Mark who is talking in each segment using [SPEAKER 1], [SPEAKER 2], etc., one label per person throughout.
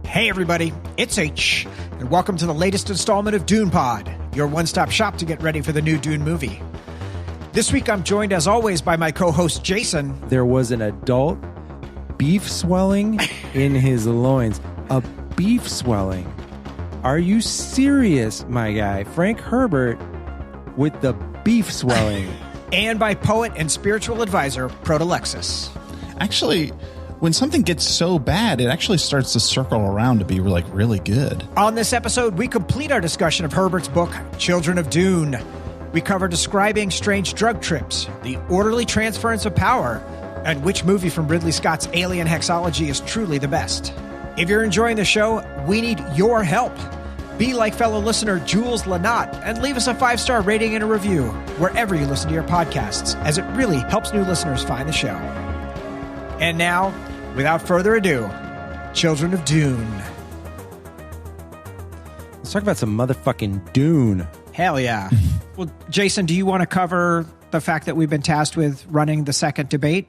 [SPEAKER 1] Hey everybody, it's H, and welcome to the latest installment of Dune Pod, your one-stop shop to get ready for the new Dune movie. This week I'm joined as always by my co-host Jason.
[SPEAKER 2] There was an adult beef swelling in his loins. A beef swelling. Are you serious, my guy? Frank Herbert with the beef swelling.
[SPEAKER 1] And by poet and spiritual advisor Protolexus.
[SPEAKER 3] Actually, when something gets so bad, it actually starts to circle around to be really good.
[SPEAKER 1] On this episode, we complete our discussion of Herbert's book, Children of Dune. We cover describing strange drug trips, the orderly transference of power, and which movie from Ridley Scott's Alien Hexology is truly the best. If you're enjoying the show, we need your help. Be like fellow listener Jules Lanat and leave us a 5-star rating and a review wherever you listen to your podcasts, as it really helps new listeners find the show. And now, without further ado, Children of Dune.
[SPEAKER 2] Let's talk about some motherfucking Dune.
[SPEAKER 1] Hell yeah. Well, Jason, do you want to cover the fact that we've been tasked with running the second debate?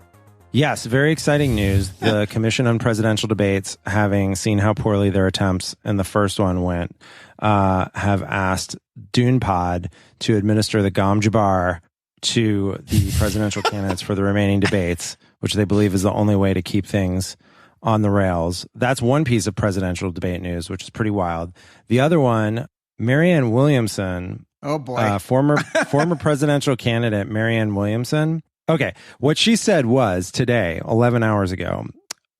[SPEAKER 2] Yes, very exciting news. The Commission on Presidential Debates, having seen how poorly their attempts in the first one went, have asked Dune Pod to administer the Gom Jabbar to the presidential candidates for the remaining debates, which they believe is the only way to keep things on the rails. That's one piece of presidential debate news, which is pretty wild. The other one, Marianne Williamson.
[SPEAKER 1] Oh boy.
[SPEAKER 2] Former presidential candidate Marianne Williamson. Okay. What she said was today, 11 hours ago,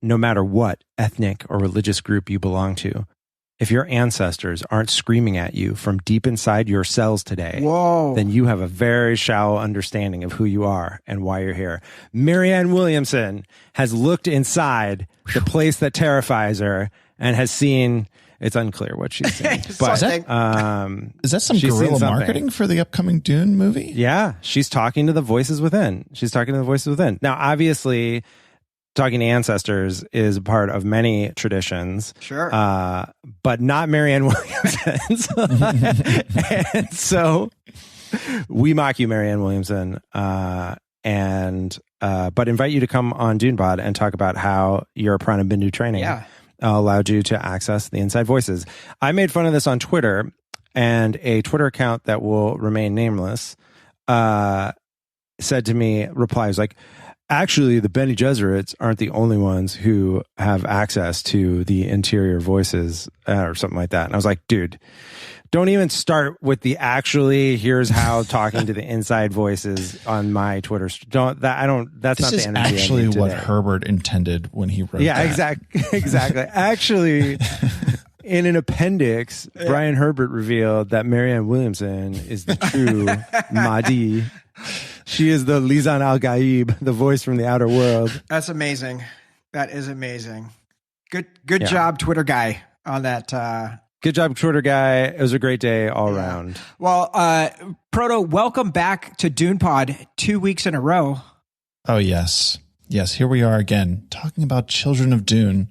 [SPEAKER 2] no matter what ethnic or religious group you belong to, if your ancestors aren't screaming at you from deep inside your cells today,
[SPEAKER 1] whoa,
[SPEAKER 2] then you have a very shallow understanding of who you are and why you're here. Marianne Williamson has looked inside the place that terrifies her and has seen, it's unclear what she's seen. But,
[SPEAKER 3] is that some guerrilla marketing for the upcoming Dune movie?
[SPEAKER 2] Yeah, she's talking to the voices within. Now, obviously, talking to ancestors is a part of many traditions.
[SPEAKER 1] Sure.
[SPEAKER 2] But not Marianne Williamson's. And so we mock you, Marianne Williamson, but invite you to come on Dune Pod and talk about how your Prana Bindu training allowed you to access the inside voices. I made fun of this on Twitter, and a Twitter account that will remain nameless said to me, replies like, actually, the Bene Gesserits aren't the only ones who have access to the interior voices or something like that. And I was like, dude, don't even start with the actually, here's how talking to the inside voices on my Twitter. That's not the energy.
[SPEAKER 3] This is actually what Herbert intended when he wrote that.
[SPEAKER 2] Exactly. Actually, in an appendix, Brian Herbert revealed that Marianne Williamson is the true Mahdi. She is the Lisan al-Gaib, the voice from the outer world.
[SPEAKER 1] That's amazing. That is amazing. Good job, Twitter guy, on that.
[SPEAKER 2] Good job, Twitter guy. It was a great day all around.
[SPEAKER 1] Well, Proto, welcome back to Dune Pod 2 weeks in a row.
[SPEAKER 3] Oh, yes. Yes, here we are again, talking about Children of Dune.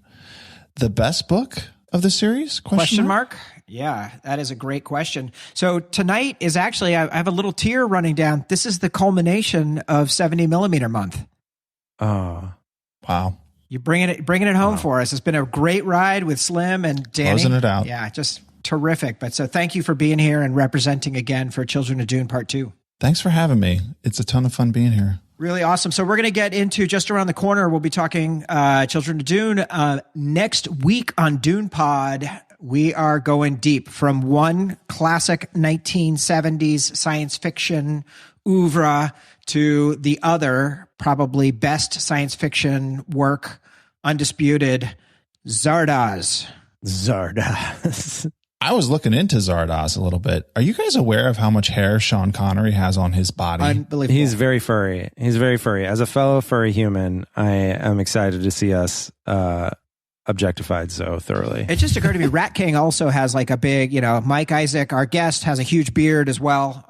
[SPEAKER 3] The best book of the series?
[SPEAKER 1] Question mark? Yeah, that is a great question. So tonight is actually, I have a little tear running down. This is the culmination of 70mm month.
[SPEAKER 2] Oh,
[SPEAKER 3] wow.
[SPEAKER 1] You're bringing it home for us. It's been a great ride with Slim and Danny.
[SPEAKER 3] Closing it out.
[SPEAKER 1] Yeah, just terrific. But so thank you for being here and representing again for Children of Dune Part 2.
[SPEAKER 3] Thanks for having me. It's a ton of fun being here.
[SPEAKER 1] Really awesome. So we're going to get into just around the corner. We'll be talking Children of Dune next week on Dune Pod. We are going deep from one classic 1970s science fiction oeuvre to the other, probably best science fiction work, undisputed, Zardoz.
[SPEAKER 3] I was looking into Zardoz a little bit. Are you guys aware of how much hair Sean Connery has on his body?
[SPEAKER 1] Unbelievable.
[SPEAKER 2] He's very furry. As a fellow furry human, I am excited to see us objectified so thoroughly.
[SPEAKER 1] It just occurred to me, Rat King also has like a big, Mike Isaac, our guest, has a huge beard as well.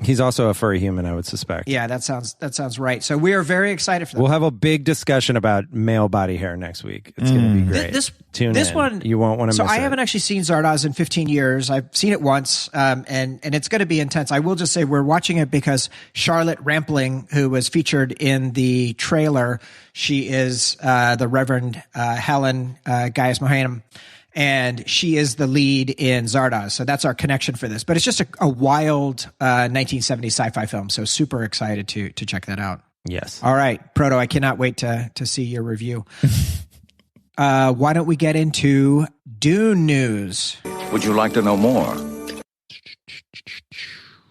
[SPEAKER 2] He's also a furry human, I would suspect.
[SPEAKER 1] Yeah, that sounds right. So we are very excited for that.
[SPEAKER 2] We'll have a big discussion about male body hair next week. It's going to be great. Tune in. One, you won't want to miss it.
[SPEAKER 1] So I haven't actually seen Zardoz in 15 years. I've seen it once, and it's going to be intense. I will just say we're watching it because Charlotte Rampling, who was featured in the trailer, she is the Reverend Helen Gaius Mohanam. and she is the lead in Zardoz. So that's our connection for this. But it's just a wild 1970s sci-fi film. So super excited to check that out.
[SPEAKER 2] Yes.
[SPEAKER 1] All right, Proto, I cannot wait to see your review. Why don't we get into Dune news?
[SPEAKER 4] Would you like to know more?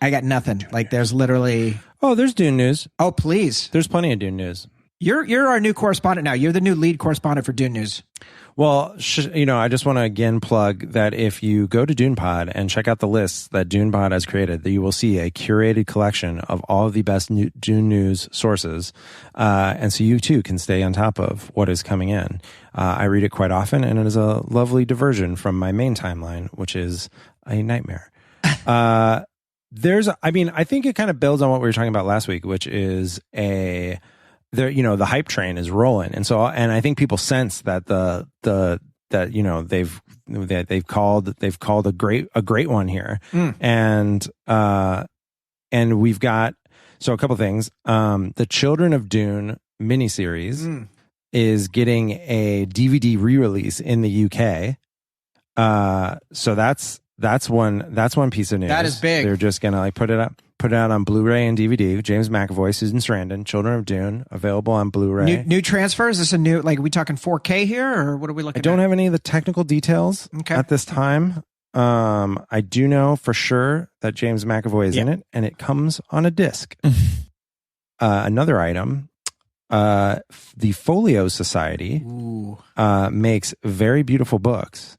[SPEAKER 1] I got nothing. Like, there's literally...
[SPEAKER 2] Oh, there's Dune news.
[SPEAKER 1] Oh, please.
[SPEAKER 2] There's plenty of Dune news.
[SPEAKER 1] You're our new correspondent now. You're the new lead correspondent for Dune news.
[SPEAKER 2] Well, I just want to again plug that if you go to Dune Pod and check out the lists that Dune Pod has created, that you will see a curated collection of all of the best Dune news sources. And so you too can stay on top of what is coming in. I read it quite often, and it is a lovely diversion from my main timeline, which is a nightmare. I think it kind of builds on what we were talking about last week, which is the hype train is rolling. And I think people sense that they've called a great one here. And we've got, so a couple things. The Children of Dune miniseries is getting a DVD re-release in the UK. So that's one piece of news.
[SPEAKER 1] That is big.
[SPEAKER 2] They're just gonna put it out on Blu-ray and DVD. James McAvoy, Susan Sarandon, Children of Dune, available on Blu-ray.
[SPEAKER 1] New transfer? Is this a new, are we talking 4K here, or what are we looking at?
[SPEAKER 2] I don't have any of the technical details at this time. I do know for sure that James McAvoy is in it, and it comes on a disc. Another item, the Folio Society makes very beautiful books.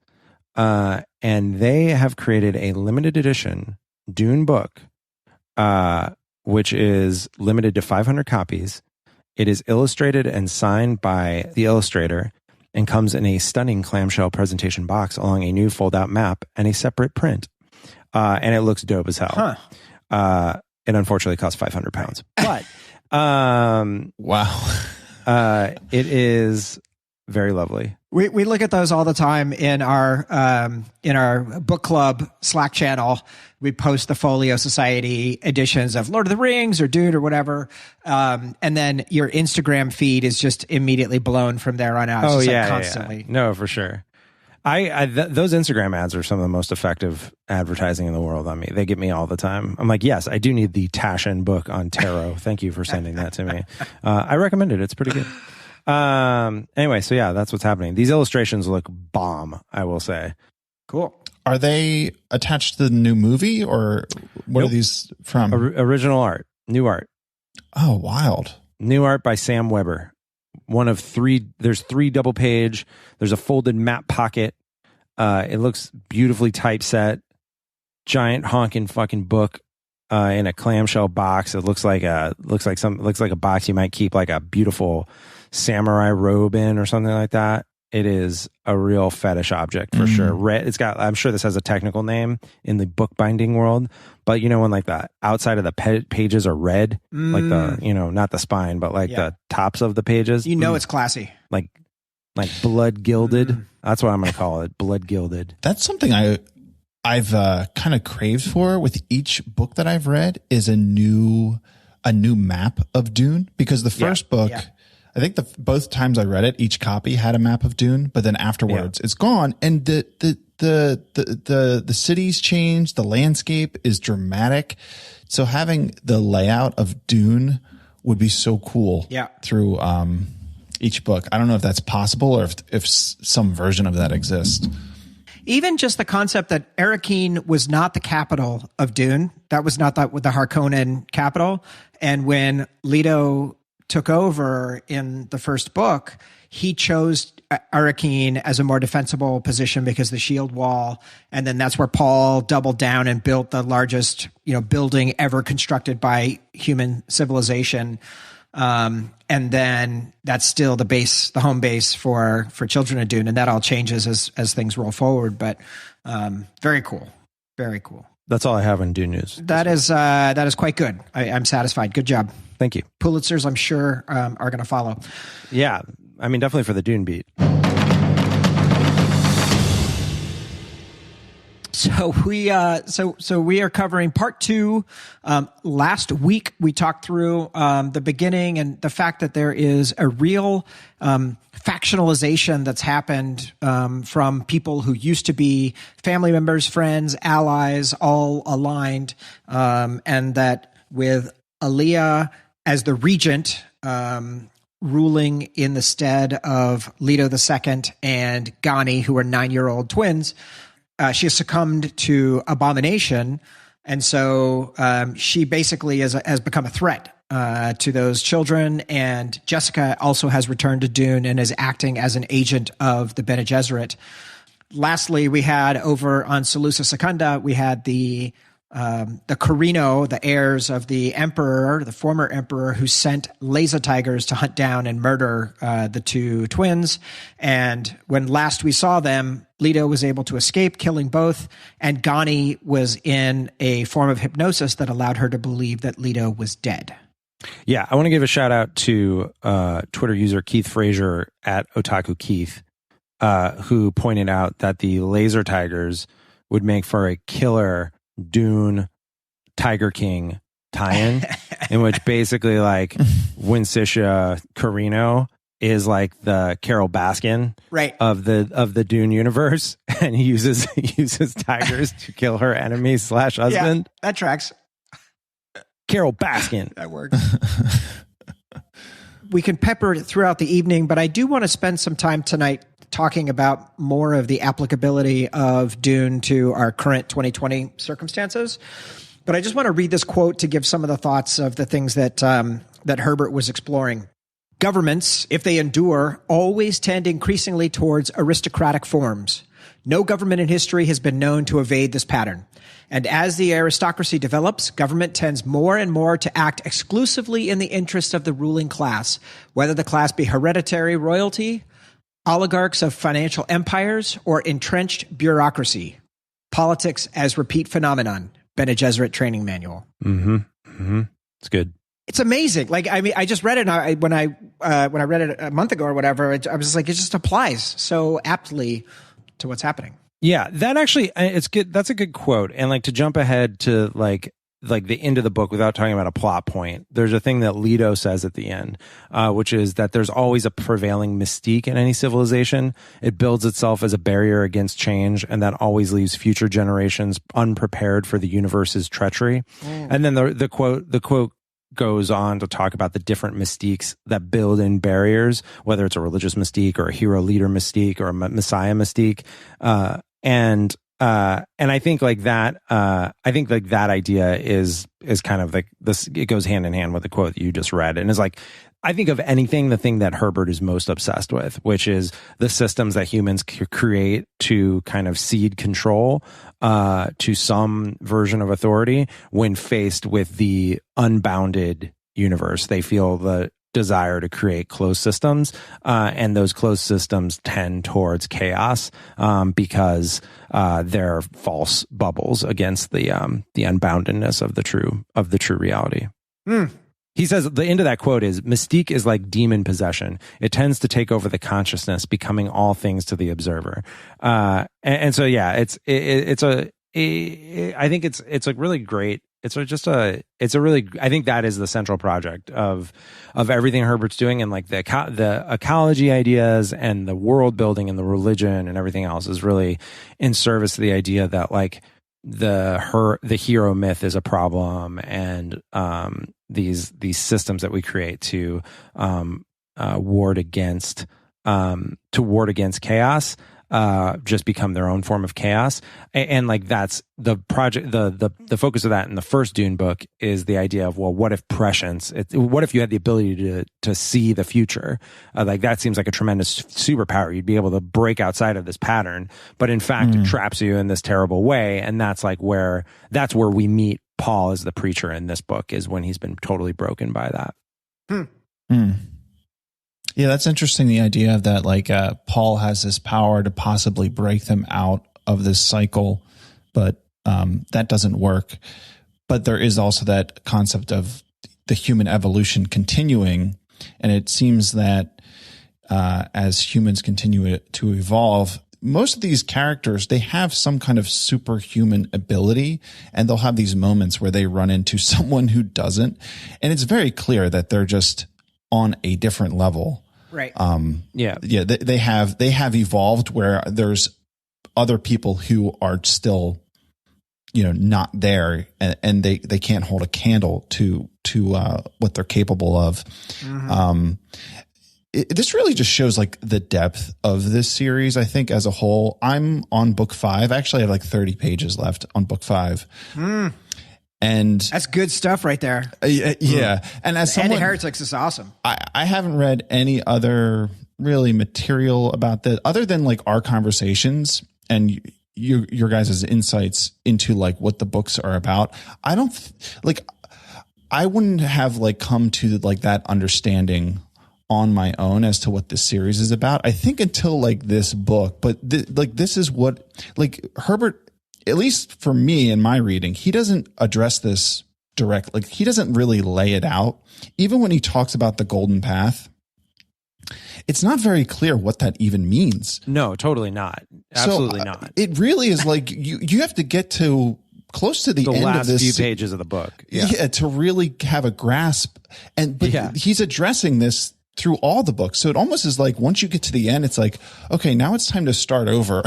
[SPEAKER 2] And they have created a limited edition Dune book, which is limited to 500 copies. It is illustrated and signed by the illustrator and comes in a stunning clamshell presentation box along a new fold-out map and a separate print. And it looks dope as hell. It unfortunately costs £500. But
[SPEAKER 3] wow.
[SPEAKER 2] It is very lovely.
[SPEAKER 1] We look at those all the time in our book club Slack channel. We post the Folio Society editions of Lord of the Rings or Dune or whatever, and then your Instagram feed is just immediately blown from there on out. It's constantly.
[SPEAKER 2] Yeah. No, for sure. Those Instagram ads are some of the most effective advertising in the world on me. They get me all the time. I'm like, yes, I do need the Taschen book on tarot. Thank you for sending that to me. I recommend it. It's pretty good. Anyway, so yeah, that's what's happening. These illustrations look bomb, I will say.
[SPEAKER 1] Cool.
[SPEAKER 3] Are they attached to the new movie, or what are these from?
[SPEAKER 2] Original art, new art.
[SPEAKER 3] Oh, wild.
[SPEAKER 2] New art by Sam Weber. One of three. There's 3 double page. There's a folded map pocket. It looks beautifully typeset. Giant honking fucking book. In a clamshell box. It looks like a box you might keep like a beautiful samurai robe in or something like that. It is a real fetish object for sure. Red. I'm sure this has a technical name in the bookbinding world, but when like the outside of the pages are red, like the not the spine, but like the tops of the pages.
[SPEAKER 1] It's classy.
[SPEAKER 2] Like blood gilded. That's what I'm going to call it. Blood gilded.
[SPEAKER 3] That's something I've kind of craved for with each book that I've read is a new map of Dune, because the first book, I think both times I read it, each copy had a map of Dune, but then afterwards it's gone, and the cities changed, the landscape is dramatic. So having the layout of Dune would be so cool. Through each book. I don't know if that's possible or if some version of that exists.
[SPEAKER 1] Even just the concept that Arrakeen was not the capital of Dune. That was not the Harkonnen capital. And when Leto took over in the first book, he chose Arrakeen as a more defensible position because the shield wall. And then that's where Paul doubled down and built the largest, building ever constructed by human civilization. And then that's still the home base for Children of Dune, and that all changes as things roll forward. But very cool, very cool.
[SPEAKER 2] That's all I have on Dune news.
[SPEAKER 1] That is quite good. I'm satisfied. Good job.
[SPEAKER 2] Thank you.
[SPEAKER 1] Pulitzers, I'm sure, are going to follow.
[SPEAKER 2] Yeah, I mean, definitely for the Dune beat.
[SPEAKER 1] So we are covering part 2. Last week we talked through the beginning and the fact that there is a real factionalization that's happened from people who used to be family members, friends, allies, all aligned, and that with Aaliyah as the regent, ruling in the stead of Leto II and Ghani, who are 9-year-old twins, she has succumbed to abomination. And so she basically has become a threat to those children. And Jessica also has returned to Dune and is acting as an agent of the Bene Gesserit. Lastly, we had over on Seleucia Secunda, we had the Carino, the heirs of the emperor, the former emperor, who sent laser tigers to hunt down and murder the 2 twins. And when last we saw them, Leto was able to escape, killing both, and Ghani was in a form of hypnosis that allowed her to believe that Leto was dead.
[SPEAKER 2] Yeah, I want to give a shout out to Twitter user Keith Frazier at Otaku Keith, who pointed out that the laser tigers would make for a killer Dune Tiger King tie-in, in which basically like Wincitia Carino is like the Carol Baskin of the Dune universe, and he uses tigers to kill her enemy / husband.
[SPEAKER 1] Yeah, that tracks.
[SPEAKER 2] Carol Baskin.
[SPEAKER 1] That works. We can pepper it throughout the evening, but I do want to spend some time tonight talking about more of the applicability of Dune to our current 2020 circumstances. But I just want to read this quote to give some of the thoughts of the things that that Herbert was exploring. Governments, if they endure, always tend increasingly towards aristocratic forms. No government in history has been known to evade this pattern. And as the aristocracy develops, government tends more and more to act exclusively in the interest of the ruling class, whether the class be hereditary royalty, oligarchs of financial empires, or entrenched bureaucracy. Politics as repeat phenomenon. Bene Gesserit training manual.
[SPEAKER 2] Mm-hmm. Mm-hmm. It's good.
[SPEAKER 1] It's amazing. Like, I mean, I just read it, and when I read it a month ago or whatever, I was just like, it just applies so aptly to what's happening.
[SPEAKER 2] Yeah, that actually, it's good. That's a good quote. And like, to jump ahead to like the end of the book without talking about a plot point, there's a thing that Leto says at the end, which is that there's always a prevailing mystique in any civilization. It builds itself as a barrier against change, and that always leaves future generations unprepared for the universe's treachery. And then the quote goes on to talk about the different mystiques that build in barriers, whether it's a religious mystique or a hero leader mystique or a messiah mystique. And I think like that, that idea is kind of like this, it goes hand in hand with the quote that you just read. And it's like, I think of anything, the thing that Herbert is most obsessed with, which is the systems that humans create to kind of cede control to some version of authority when faced with the unbounded universe. They feel the desire to create closed systems, and those closed systems tend towards chaos because they're false bubbles against the unboundedness of the true reality. He says the end of that quote is, mystique is like demon possession. It tends to take over the consciousness, becoming all things to the observer. And so, yeah, I think it's a really great, I think that is the central project of everything Herbert's doing, and like the ecology ideas and the world building and the religion and everything else is really in service to the idea that like the hero myth is a problem, and these systems that we create to ward against chaos just become their own form of chaos. And like, that's the project, the focus of that in the first Dune book is the idea of, well, what if prescience, what if you had the ability to see the future? Like, that seems like a tremendous superpower. You'd be able to break outside of this pattern, but in fact it traps you in this terrible way. And that's where we meet Paul as the preacher in this book, is when he's been totally broken by that.
[SPEAKER 3] Yeah, that's interesting. The idea of that, like, Paul has this power to possibly break them out of this cycle, but that doesn't work. But there is also that concept of the human evolution continuing. And it seems that as humans continue to evolve, most of these characters, they have some kind of superhuman ability, and they'll have these moments where they run into someone who doesn't. And it's very clear that they're just on a different level.
[SPEAKER 1] Right.
[SPEAKER 3] They have evolved where there's other people who are still, not there, and they can't hold a candle to what they're capable of. Mm-hmm. This really just shows like the depth of this series, I think, as a whole. I'm on book 5. I actually have like 30 pages left on book 5. And
[SPEAKER 1] that's good stuff right there.
[SPEAKER 3] Yeah. And as someone,
[SPEAKER 1] End of Heretics is awesome.
[SPEAKER 3] I haven't read any other really material about that other than like our conversations and your guys' insights into like what the books are about. I wouldn't have like come to like that understanding on my own as to what this series is about, I think, until like this book. But this is what, like, Herbert, at least for me in my reading, he doesn't address this directly. Like, he doesn't really lay it out. Even when he talks about the golden path, it's not very clear what that even means.
[SPEAKER 2] No, totally not. Absolutely not.
[SPEAKER 3] It really is like you have to get to close to the end
[SPEAKER 2] last
[SPEAKER 3] of this
[SPEAKER 2] few pages of the book.
[SPEAKER 3] Yeah, to really have a grasp. But he's addressing this through all the books. So it almost is like once you get to the end, it's like, okay, now it's time to start over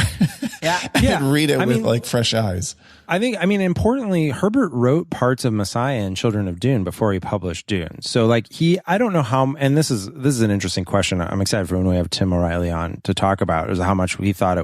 [SPEAKER 3] and read it with like fresh eyes.
[SPEAKER 2] I mean, importantly, Herbert wrote parts of Messiah and Children of Dune before he published Dune. So like I don't know how, and this is an interesting question. I'm excited for when we have Tim O'Reilly on to talk about is how much he thought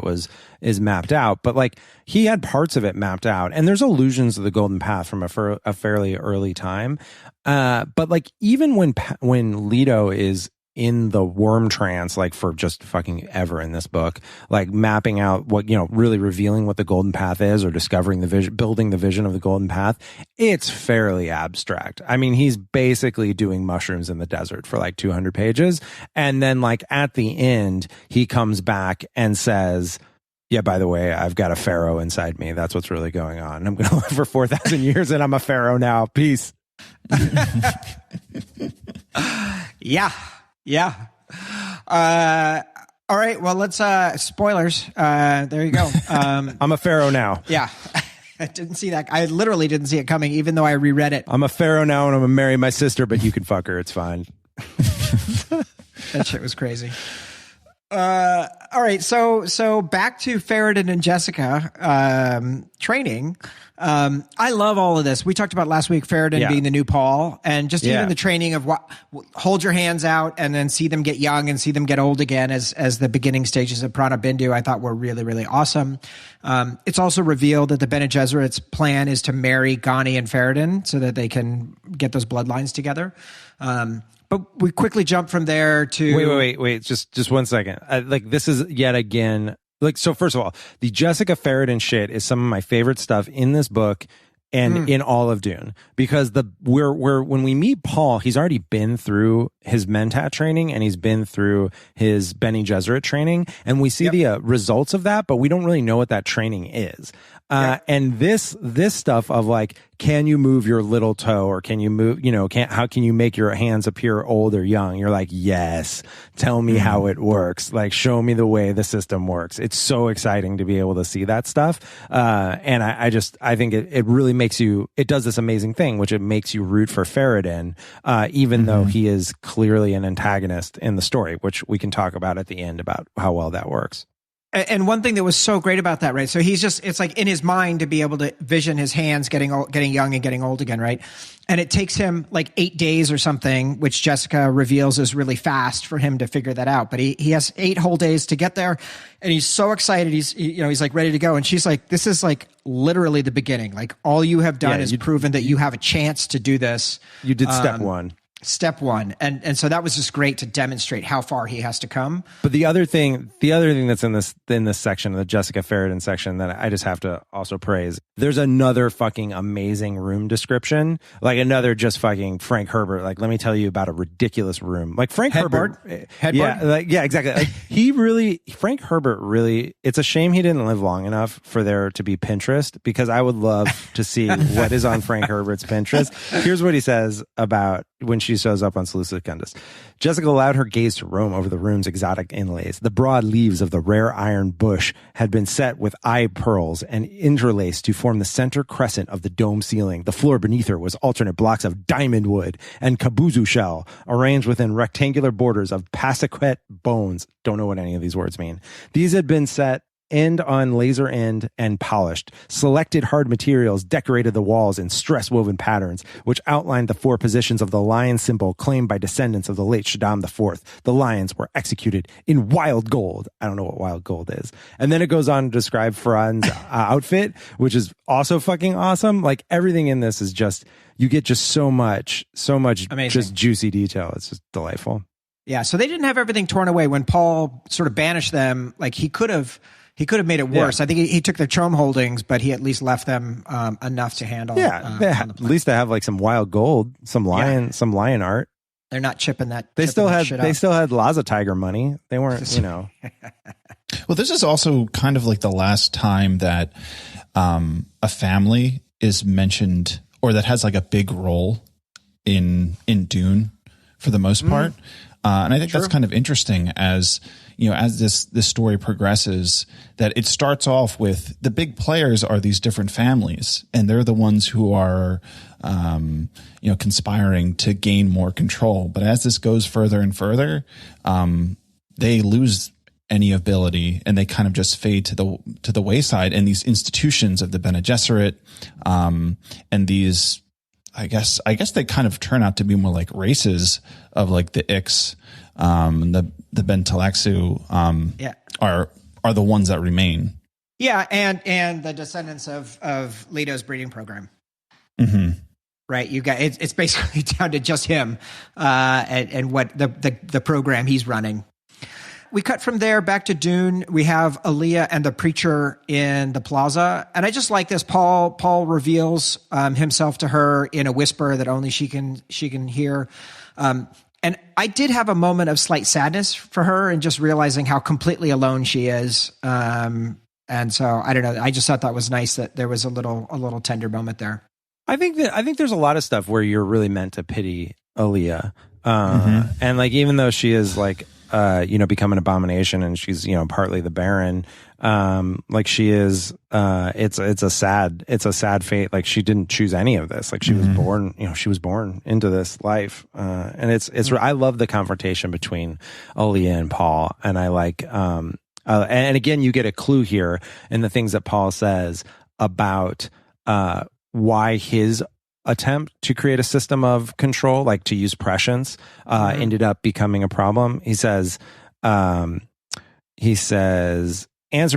[SPEAKER 2] is mapped out. But like he had parts of it mapped out, and there's allusions to the Golden Path from a fairly early time. But like even when Leto is in the worm trance, like for just fucking ever in this book, like mapping out what, really revealing what the golden path is or discovering the vision, building the vision of the golden path, it's fairly abstract. I mean, he's basically doing mushrooms in the desert for like 200 pages. And then like at the end, he comes back and says, yeah, by the way, I've got a pharaoh inside me. That's what's really going on. I'm going to live for 4,000 years and I'm a pharaoh now. Peace.
[SPEAKER 1] Yeah. All right. Well, let's, spoilers. There you go.
[SPEAKER 2] I'm a pharaoh now.
[SPEAKER 1] Yeah. I didn't see that. I literally didn't see it coming, even though I reread it.
[SPEAKER 2] I'm a pharaoh now and I'm going to marry my sister, but you can fuck her. It's fine.
[SPEAKER 1] That shit was crazy. All right. So back to Ferritin and Jessica, training. I love all of this. We talked about last week, Ferritin being the new Paul, and just even the training of hold your hands out and then see them get young and see them get old again as the beginning stages of Prana Bindu, I thought were really, really awesome. It's also revealed that the Bene Gesserit's plan is to marry Ghani and Ferritin so that they can get those bloodlines together. But we quickly jump from there to
[SPEAKER 2] wait. Just 1 second. Like this is yet again. Like, so first of all, the Jessica Ferritin shit is some of my favorite stuff in this book and in all of Dune, because when we meet Paul, he's already been through his Mentat training and he's been through his Bene Gesserit training, and we see the results of that, but we don't really know what that training is. And this stuff of like, can you move your little toe, or can you move, how can you make your hands appear old or young? You're like, yes, tell me how it works. Like, show me the way the system works. It's so exciting to be able to see that stuff. And I think it really makes you, it does this amazing thing, which it makes you root for Ferritin, even though he is clearly an antagonist in the story, which we can talk about at the end about how well that works.
[SPEAKER 1] And one thing that was so great about that, right? So it's like in his mind to be able to vision his hands getting young and getting old again, right? And it takes him like 8 days or something, which Jessica reveals is really fast for him to figure that out. But he has 8 whole days to get there, and he's so excited. He's like ready to go. And she's like, this is like literally the beginning. Like, all you have done is proven that you have a chance to do this.
[SPEAKER 2] You did step one.
[SPEAKER 1] Step one. And so that was just great to demonstrate how far he has to come.
[SPEAKER 2] But the other thing that's in this section, the Jessica Ferritin section, that I just have to also praise, there's another fucking amazing room description, like another just fucking Frank Herbert. Like, let me tell you about a ridiculous room. Like Frank Herbert.
[SPEAKER 1] Headboard?
[SPEAKER 2] Yeah, exactly. Like, Frank Herbert really, it's a shame he didn't live long enough for there to be Pinterest, because I would love to see what is on Frank Herbert's Pinterest. Here's what he says about when she shows up on Seleucus Secundus. Jessica allowed her gaze to roam over the room's exotic inlays. The broad leaves of the rare iron bush had been set with eye pearls and interlaced to form the center crescent of the dome ceiling. The floor beneath her was alternate blocks of diamond wood and kabuzu shell, arranged within rectangular borders of passequet bones. Don't know what any of these words mean. These had been set end on laser end and polished. Selected hard materials decorated the walls in stress-woven patterns, which outlined the 4 positions of the lion symbol claimed by descendants of the late Shaddam IV. The lions were executed in wild gold. I don't know what wild gold is. And then it goes on to describe Ferran's outfit, which is also fucking awesome. Like, everything in this is just, you get just so much amazing, just juicy detail. It's just delightful.
[SPEAKER 1] Yeah, so they didn't have everything torn away. When Paul sort of banished them, like, he could have made it worse. Yeah. I think he took their Chome holdings, but he at least left them enough to handle.
[SPEAKER 2] Yeah, at least they have like some wild gold, some lion art.
[SPEAKER 1] They're not chipping that.
[SPEAKER 2] They still had Laza Tiger money. They weren't,
[SPEAKER 3] Well, this is also kind of like the last time that a family is mentioned, or that has like a big role in Dune for the most part. And I think that's kind of interesting as this story progresses, that it starts off with the big players are these different families, and they're the ones who are, conspiring to gain more control. But as this goes further and further, they lose any ability, and they kind of just fade to the wayside. And these institutions of the Bene Gesserit, and these, I guess they kind of turn out to be more like races of like the Ix, the Protolexus, are the ones that remain.
[SPEAKER 1] Yeah, and the descendants of Leto's breeding program.
[SPEAKER 3] Mm-hmm.
[SPEAKER 1] Right, you got it's basically down to just him and what the program he's running. We cut from there back to Dune. We have Aaliyah and the preacher in the plaza. And I just like this. Paul reveals himself to her in a whisper that only she can hear. And I did have a moment of slight sadness for her and just realizing how completely alone she is. And so I don't know. I just thought that was nice that there was a little tender moment there.
[SPEAKER 2] I think there's a lot of stuff where you're really meant to pity Aaliyah. And like, even though she is like, become an abomination, and she's, partly the Baron. Like, she is, it's a sad fate. Like, she didn't choose any of this. Like, she was born into this life. And I love the confrontation between Aaliyah and Paul. And I like, and again, you get a clue here in the things that Paul says about, why his attempt to create a system of control, like to use prescience, ended up becoming a problem. He says, answer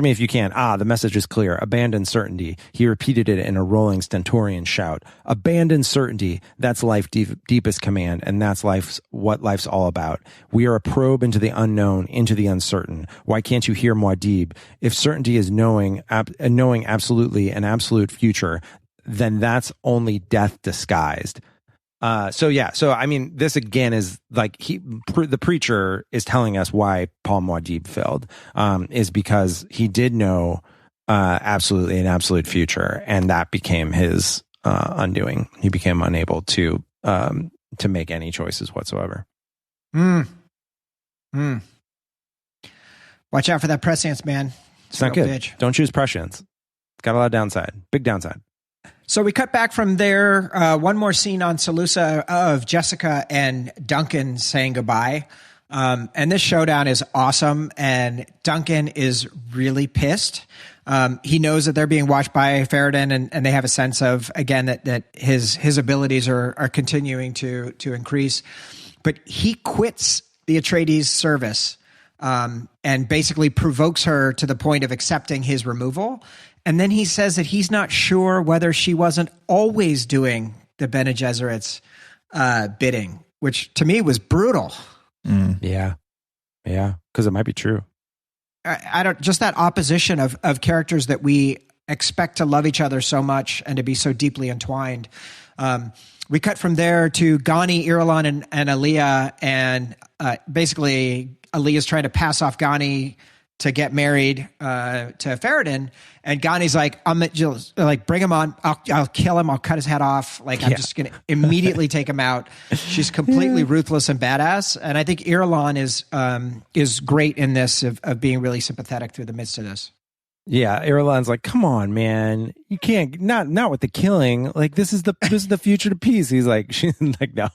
[SPEAKER 2] me if you can. The message is clear. Abandon certainty. He repeated it in a rolling stentorian shout. Abandon certainty. That's life's deepest command, and that's what life's all about. We are a probe into the unknown, into the uncertain. Why can't you hear Muad'Dib? If certainty is knowing absolutely an absolute future, then that's only death disguised. So I mean, this again is like the preacher is telling us why Paul Muad'Dib failed, is because he did know absolutely an absolute future, and that became his undoing. He became unable to make any choices whatsoever.
[SPEAKER 1] Watch out for that prescience, man.
[SPEAKER 2] It's not good. Bitch. Don't choose prescience. It's got a lot of downside. Big downside.
[SPEAKER 1] So we cut back from there. One more scene on Seleucus of Jessica and Duncan saying goodbye. And this showdown is awesome. And Duncan is really pissed. He knows that they're being watched by Ferrodin, and they have a sense of, again, that his abilities are continuing to increase. But he quits the Atreides service and basically provokes her to the point of accepting his removal. And then he says that he's not sure whether she wasn't always doing the Bene Gesserit's bidding, which to me was brutal.
[SPEAKER 2] Yeah, because it might be true.
[SPEAKER 1] I don't, just that opposition of characters that we expect to love each other so much and to be so deeply entwined. We cut from there to Ghani, Irulan, and Aaliyah, and basically Aaliyah's trying to pass off Ghani to get married to Farad'n, and Gani's like, bring him on. I'll kill him. I'll cut his head off. Like, I'm just going to immediately take him out. She's completely ruthless and badass. And I think Irulan is great in this of being really sympathetic through the midst of this.
[SPEAKER 2] Yeah, Irulan's like, come on, man, you can't not with the killing. Like, this is the future to peace. He's like, she's like, no,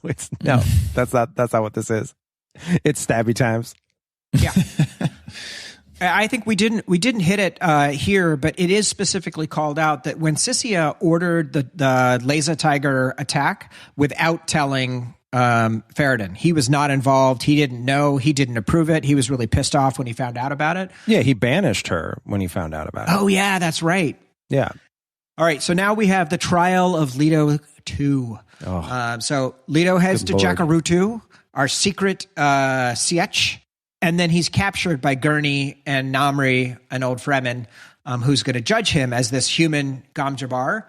[SPEAKER 2] that's not what this is. It's stabby times.
[SPEAKER 1] Yeah. I think we didn't hit it here, but it is specifically called out that when Sissia ordered the Laser Tiger attack without telling Farad'n, he was not involved. He didn't know. He didn't approve it. He was really pissed off when he found out about it.
[SPEAKER 2] Yeah, he banished her when he found out about it.
[SPEAKER 1] Oh yeah, that's right.
[SPEAKER 2] Yeah.
[SPEAKER 1] All right, so now we have the trial of Leto 2. So Leto heads to Jakaruttu, our secret Sietch. And then he's captured by Gurney and Namri, an old Fremen, who's going to judge him as this human Gom Jabbar.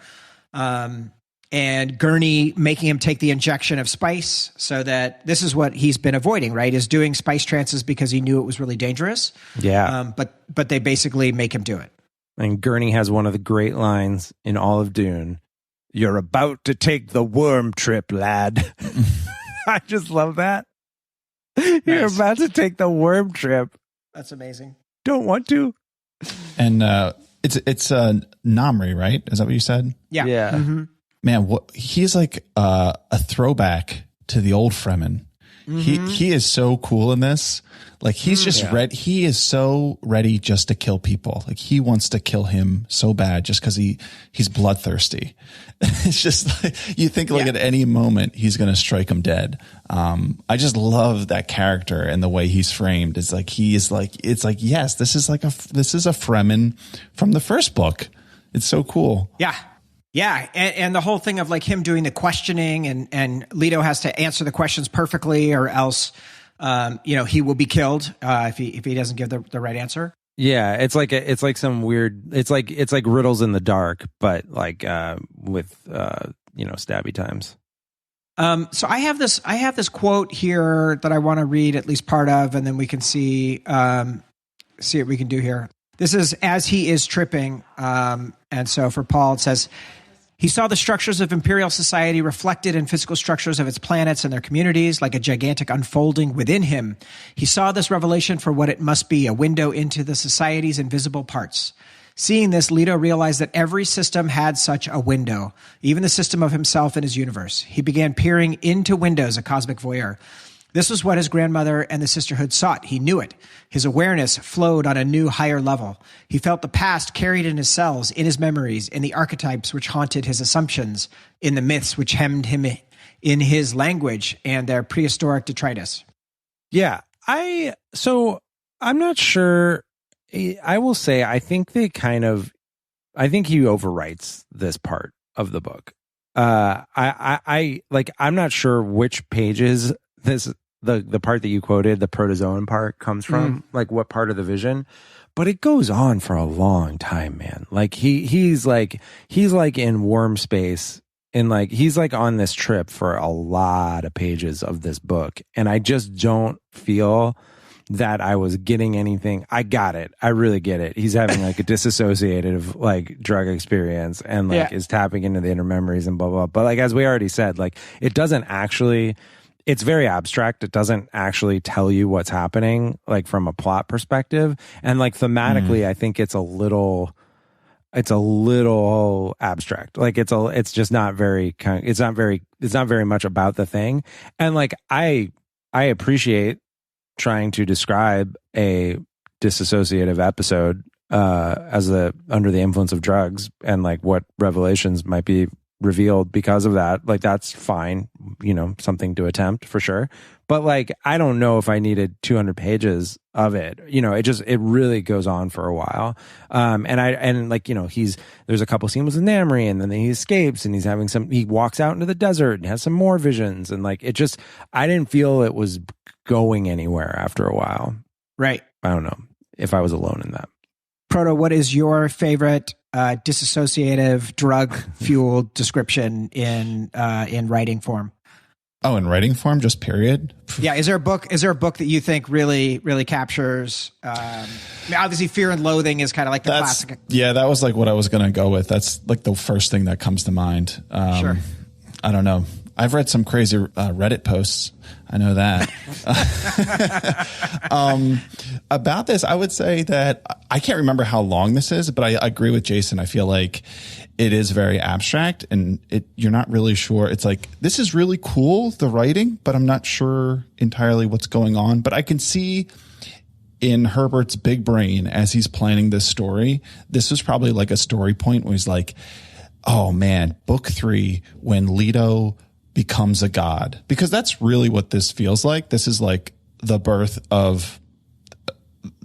[SPEAKER 1] And Gurney making him take the injection of spice, so that this is what he's been avoiding, right? Is doing spice trances because he knew it was really dangerous.
[SPEAKER 2] Yeah.
[SPEAKER 1] But they basically make him do it.
[SPEAKER 2] And Gurney has one of the great lines in all of Dune. You're about to take the worm trip, lad. I just love that. You're about to take the worm trip.
[SPEAKER 1] That's amazing.
[SPEAKER 2] Don't want to.
[SPEAKER 3] And it's Namri, right? Is that what you said?
[SPEAKER 1] Yeah.
[SPEAKER 2] Yeah.
[SPEAKER 1] Mm-hmm.
[SPEAKER 3] Man, he's like a throwback to the old Fremen.
[SPEAKER 1] Mm-hmm.
[SPEAKER 3] He is so cool in this. Like, he's just ready. He is so ready just to kill people. Like, he wants to kill him so bad just because he's bloodthirsty. It's just like, you think like at any moment he's going to strike him dead. I just love that character and the way he's framed. It's like, yes, this is a Fremen from the first book. It's so cool.
[SPEAKER 1] Yeah. Yeah, and the whole thing of like him doing the questioning and Leto has to answer the questions perfectly, or else, he will be killed if he doesn't give the right answer.
[SPEAKER 2] Yeah, it's like some weird. It's like riddles in the dark, but like with stabby times.
[SPEAKER 1] So I have this quote here that I want to read at least part of, and then we can see what we can do here. This is as he is tripping, and so for Paul it says, he saw the structures of imperial society reflected in physical structures of its planets and their communities, like a gigantic unfolding within him. He saw this revelation for what it must be, a window into the society's invisible parts. Seeing this, Leto realized that every system had such a window, even the system of himself and his universe. He began peering into windows, a cosmic voyeur. This was what his grandmother and the sisterhood sought. He knew it. His awareness flowed on a new, higher level. He felt the past carried in his cells, in his memories, in the archetypes which haunted his assumptions, in the myths which hemmed him in his language and their prehistoric detritus.
[SPEAKER 2] Yeah, I'm not sure. I will say, I think he overwrites this part of the book. I'm not sure which pages the part that you quoted, the protozoan part, comes from, like what part of the vision, but it goes on for a long time, man. Like he's like in worm space, and like he's like on this trip for a lot of pages of this book, and I just don't feel that I was getting anything. I got it. I really get it. He's having like a disassociative like drug experience, and like is tapping into the inner memories and blah, blah. But like, as we already said, like it doesn't actually, it's very abstract. It doesn't actually tell you what's happening, like from a plot perspective. And like thematically, I think it's a little abstract. Like it's just not very, it's not very much about the thing. And like, I appreciate trying to describe a dissociative episode as under the influence of drugs, and like what revelations might be revealed because of that. Like that's fine, something to attempt for sure. But like, I don't know if I needed 200 pages of it. It really goes on for a while. There's a couple scenes with Namri, and then he escapes and he walks out into the desert and has some more visions. And like, I didn't feel it was going anywhere after a while.
[SPEAKER 1] Right.
[SPEAKER 2] I don't know if I was alone in that.
[SPEAKER 1] Proto, what is your favorite dissociative drug-fueled description in writing form?
[SPEAKER 3] Oh, in writing form, just period?
[SPEAKER 1] Yeah. Is there a book that you think really, really captures, obviously Fear and Loathing is kind of like the classic.
[SPEAKER 3] Yeah. That was like what I was going to go with. That's like the first thing that comes to mind.
[SPEAKER 1] Sure.
[SPEAKER 3] I don't know. I've read some crazy Reddit posts. I know that. About this, I would say that I can't remember how long this is, but I agree with Jason. I feel like it is very abstract and you're not really sure. It's like, this is really cool, the writing, but I'm not sure entirely what's going on. But I can see in Herbert's big brain as he's planning this story, this was probably like a story point where he's like, oh man, book 3, when Leto becomes a god, because that's really what this feels like. This is like the birth of,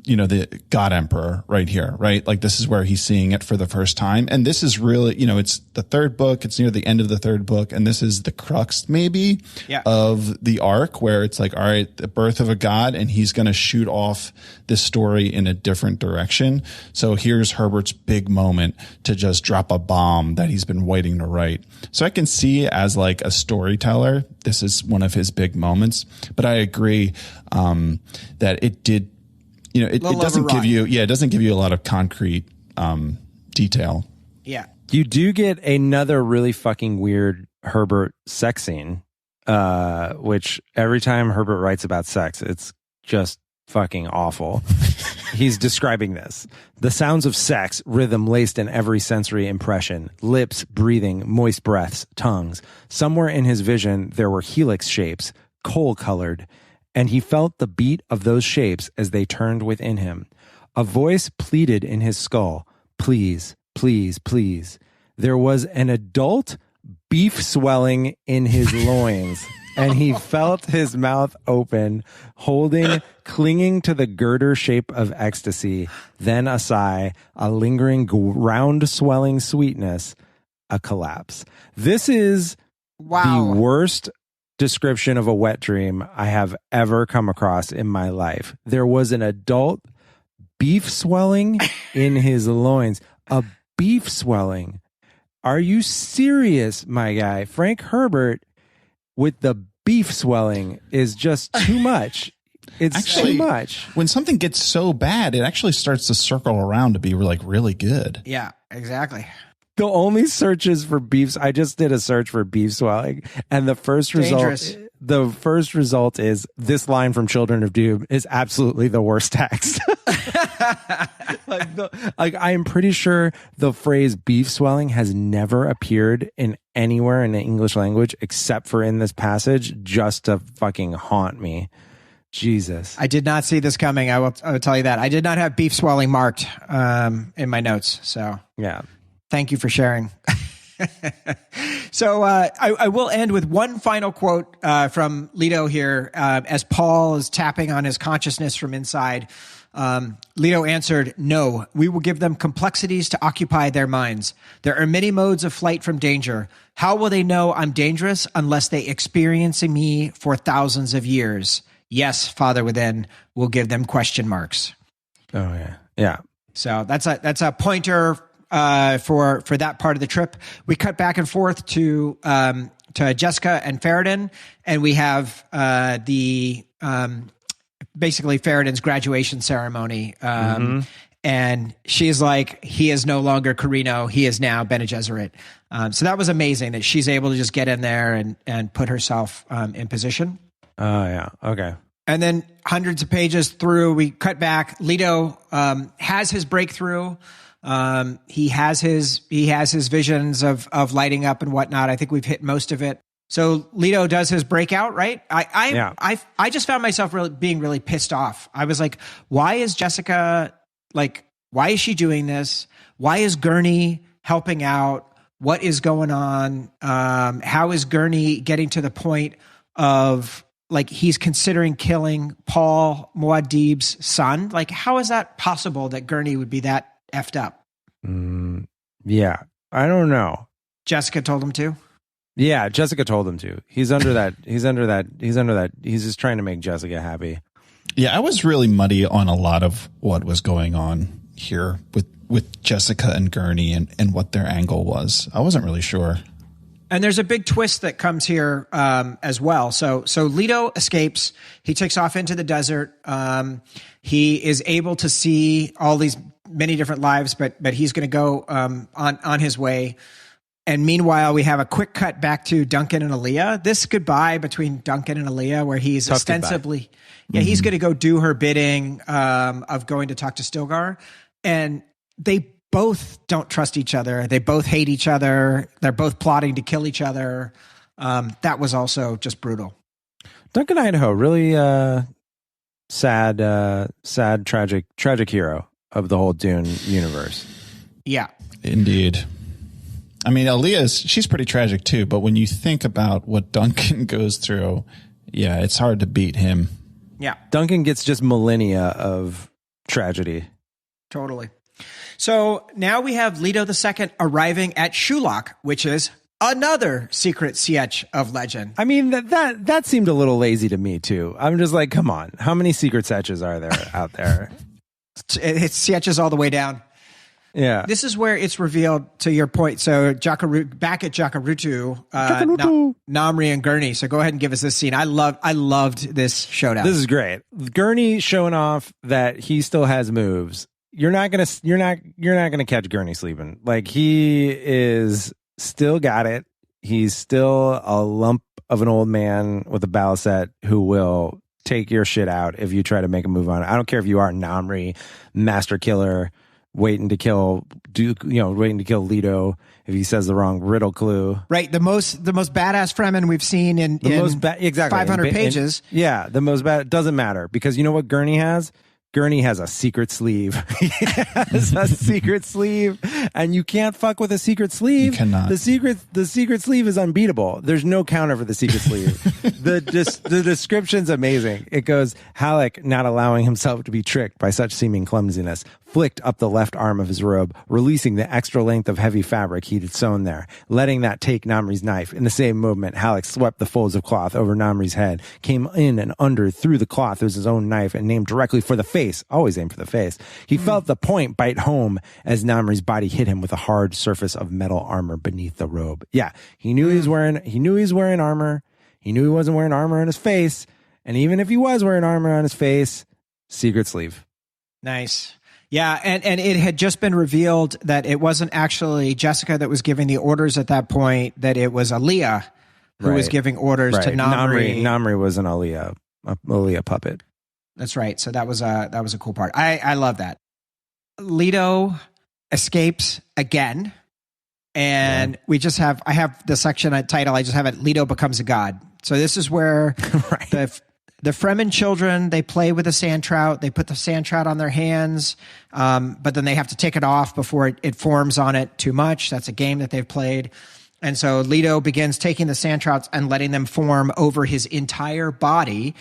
[SPEAKER 3] the God Emperor right here, right? Like this is where he's seeing it for the first time. And this is really, it's the third book. It's near the end of the third book. And this is the crux maybe of the arc where it's like, all right, the birth of a god, and he's going to shoot off this story in a different direction. So here's Herbert's big moment to just drop a bomb that he's been waiting to write. So I can see as like a storyteller, this is one of his big moments, but I agree, that it did, it doesn't give you, it doesn't give you a lot of concrete detail.
[SPEAKER 1] Yeah.
[SPEAKER 2] You do get another really fucking weird Herbert sex scene, which every time Herbert writes about sex, it's just fucking awful. He's describing this. The sounds of sex, rhythm laced in every sensory impression, lips, breathing, moist breaths, tongues. Somewhere in his vision, there were helix shapes, coal-colored, and he felt the beat of those shapes as they turned within him. A voice pleaded in his skull, please, please, please. There was an adult beef swelling in his loins, and he felt his mouth open, clinging to the girder shape of ecstasy, then a sigh, a lingering ground swelling sweetness, a collapse. This is the worst description of a wet dream I have ever come across in my life. There was an adult beef swelling in his loins. A beef swelling. Are you serious, my guy? Frank Herbert with the beef swelling is just too much. It's actually too much.
[SPEAKER 3] When something gets so bad, it actually starts to circle around to be like really good.
[SPEAKER 1] Yeah, exactly.
[SPEAKER 2] The only searches for beefs, I just did a search for beef swelling, and the first result is this line from Children of Doom is absolutely the worst text. I am pretty sure the phrase beef swelling has never appeared in anywhere in the English language except for in this passage, just to fucking haunt me. Jesus.
[SPEAKER 1] I did not see this coming. I will tell you that. I did not have beef swelling marked in my notes. So
[SPEAKER 2] yeah.
[SPEAKER 1] Thank you for sharing. So I will end with one final quote from Leto here. As Paul is tapping on his consciousness from inside, Leto answered, "No, we will give them complexities to occupy their minds. There are many modes of flight from danger. How will they know I'm dangerous unless they experience me for thousands of years? Yes, Father within will give them question marks."
[SPEAKER 2] Oh yeah. Yeah.
[SPEAKER 1] So that's a pointer for that part of the trip. We cut back and forth to Jessica and Ferridan, and we have basically Ferridan's graduation ceremony. And she's like, he is no longer Carino, he is now Bene Gesserit. So that was amazing that she's able to just get in there and put herself in position.
[SPEAKER 2] Oh yeah. Okay.
[SPEAKER 1] And then hundreds of pages through, we cut back. Leto has his breakthrough. He has his visions of lighting up and whatnot. I think we've hit most of it. So Leto does his breakout, right? I just found myself being really pissed off. I was like, why is Jessica, why is she doing this? Why is Gurney helping out? What is going on? How is Gurney getting to the point of he's considering killing Paul Muad'Dib's son? How is that possible that Gurney would be that effed up?
[SPEAKER 2] Yeah, I don't know.
[SPEAKER 1] Jessica told him to.
[SPEAKER 2] Yeah, Jessica told him to. He's under that. He's just trying to make Jessica happy.
[SPEAKER 3] Yeah, I was really muddy on a lot of what was going on here with Jessica and Gurney and what their angle was. I wasn't really sure.
[SPEAKER 1] And there's a big twist that comes here as well. So Leto escapes. He takes off into the desert. He is able to see all these many different lives, but he's going to go on his way. And meanwhile, we have a quick cut back to Duncan and Aaliyah. This goodbye between Duncan and Aaliyah, where he's
[SPEAKER 2] Tough
[SPEAKER 1] ostensibly, he's going to go do her bidding of going to talk to Stilgar, and they both don't trust each other. They both hate each other. They're both plotting to kill each other. That was also just brutal.
[SPEAKER 2] Duncan Idaho, really sad, tragic hero of the whole Dune universe.
[SPEAKER 1] Yeah,
[SPEAKER 3] indeed. I mean, Aaliyah, she's pretty tragic too. But when you think about what Duncan goes through, yeah, it's hard to beat him.
[SPEAKER 1] Yeah,
[SPEAKER 2] Duncan gets just millennia of tragedy.
[SPEAKER 1] Totally. So now we have Leto II arriving at Shulak, which is another secret sietch of legend.
[SPEAKER 2] I mean, that seemed a little lazy to me too. I'm just like, come on, how many secret sietches are there out there?
[SPEAKER 1] It's sietches all the way down.
[SPEAKER 2] Yeah.
[SPEAKER 1] This is where it's revealed, to your point. So back at Jakarutu, Namri and Gurney. So go ahead and give us this scene. I loved this showdown.
[SPEAKER 2] This is great. Gurney showing off that he still has moves. You're not gonna catch Gurney sleeping. Like, he is still got it. He's still a lump of an old man with a balisette who will take your shit out if you try to make a move on it. I don't care if you are Namri, master killer, waiting to kill Leto if he says the wrong riddle clue.
[SPEAKER 1] Right, the most badass Fremen we've seen in 500 pages.
[SPEAKER 2] The most bad. It doesn't matter, because you know what Gurney has? Gurney has a secret sleeve. He has a secret sleeve, and you can't fuck with a secret sleeve.
[SPEAKER 3] You cannot.
[SPEAKER 2] The secret sleeve is unbeatable. There's no counter for the secret sleeve. The description's amazing. It goes, Halleck, not allowing himself to be tricked by such seeming clumsiness, flicked up the left arm of his robe, releasing the extra length of heavy fabric he'd sewn there, letting that take Namri's knife. In the same movement, Halleck swept the folds of cloth over Namri's head, came in and under through the cloth with his own knife, and aimed directly for the face. Always aim for the face. He felt the point bite home as Namri's body hit him with a hard surface of metal armor beneath the robe. Yeah, he knew he was wearing armor. He knew he wasn't wearing armor on his face. And even if he was wearing armor on his face, secret sleeve.
[SPEAKER 1] Nice. Yeah, and it had just been revealed that it wasn't actually Jessica that was giving the orders at that point, that it was Aaliyah who was giving orders to Namri.
[SPEAKER 2] Namri was an Aaliyah puppet.
[SPEAKER 1] That's right. So that was a cool part. I love that. Leto escapes again, and I have the section title. I just have it, Leto becomes a god. So this is where the Fremen children, they play with the sand trout. They put the sand trout on their hands, but then they have to take it off before it forms on it too much. That's a game that they've played. And so Leto begins taking the sand trouts and letting them form over his entire body,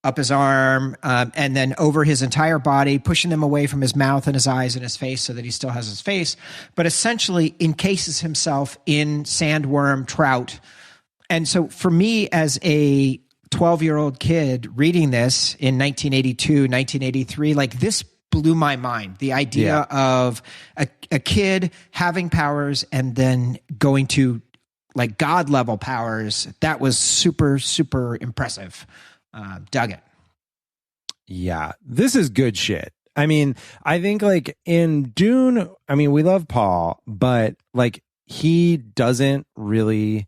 [SPEAKER 1] up his arm, and then over his entire body, pushing them away from his mouth and his eyes and his face so that he still has his face, but essentially encases himself in sandworm trout. And so for me, as a 12-year-old kid reading this in 1982, 1983, like, this blew my mind. The idea of a kid having powers and then going to like god level powers, that was super, super impressive. Dug it.
[SPEAKER 2] Yeah, this is good shit. I mean, I think like in Dune, I mean, we love Paul, but like he doesn't really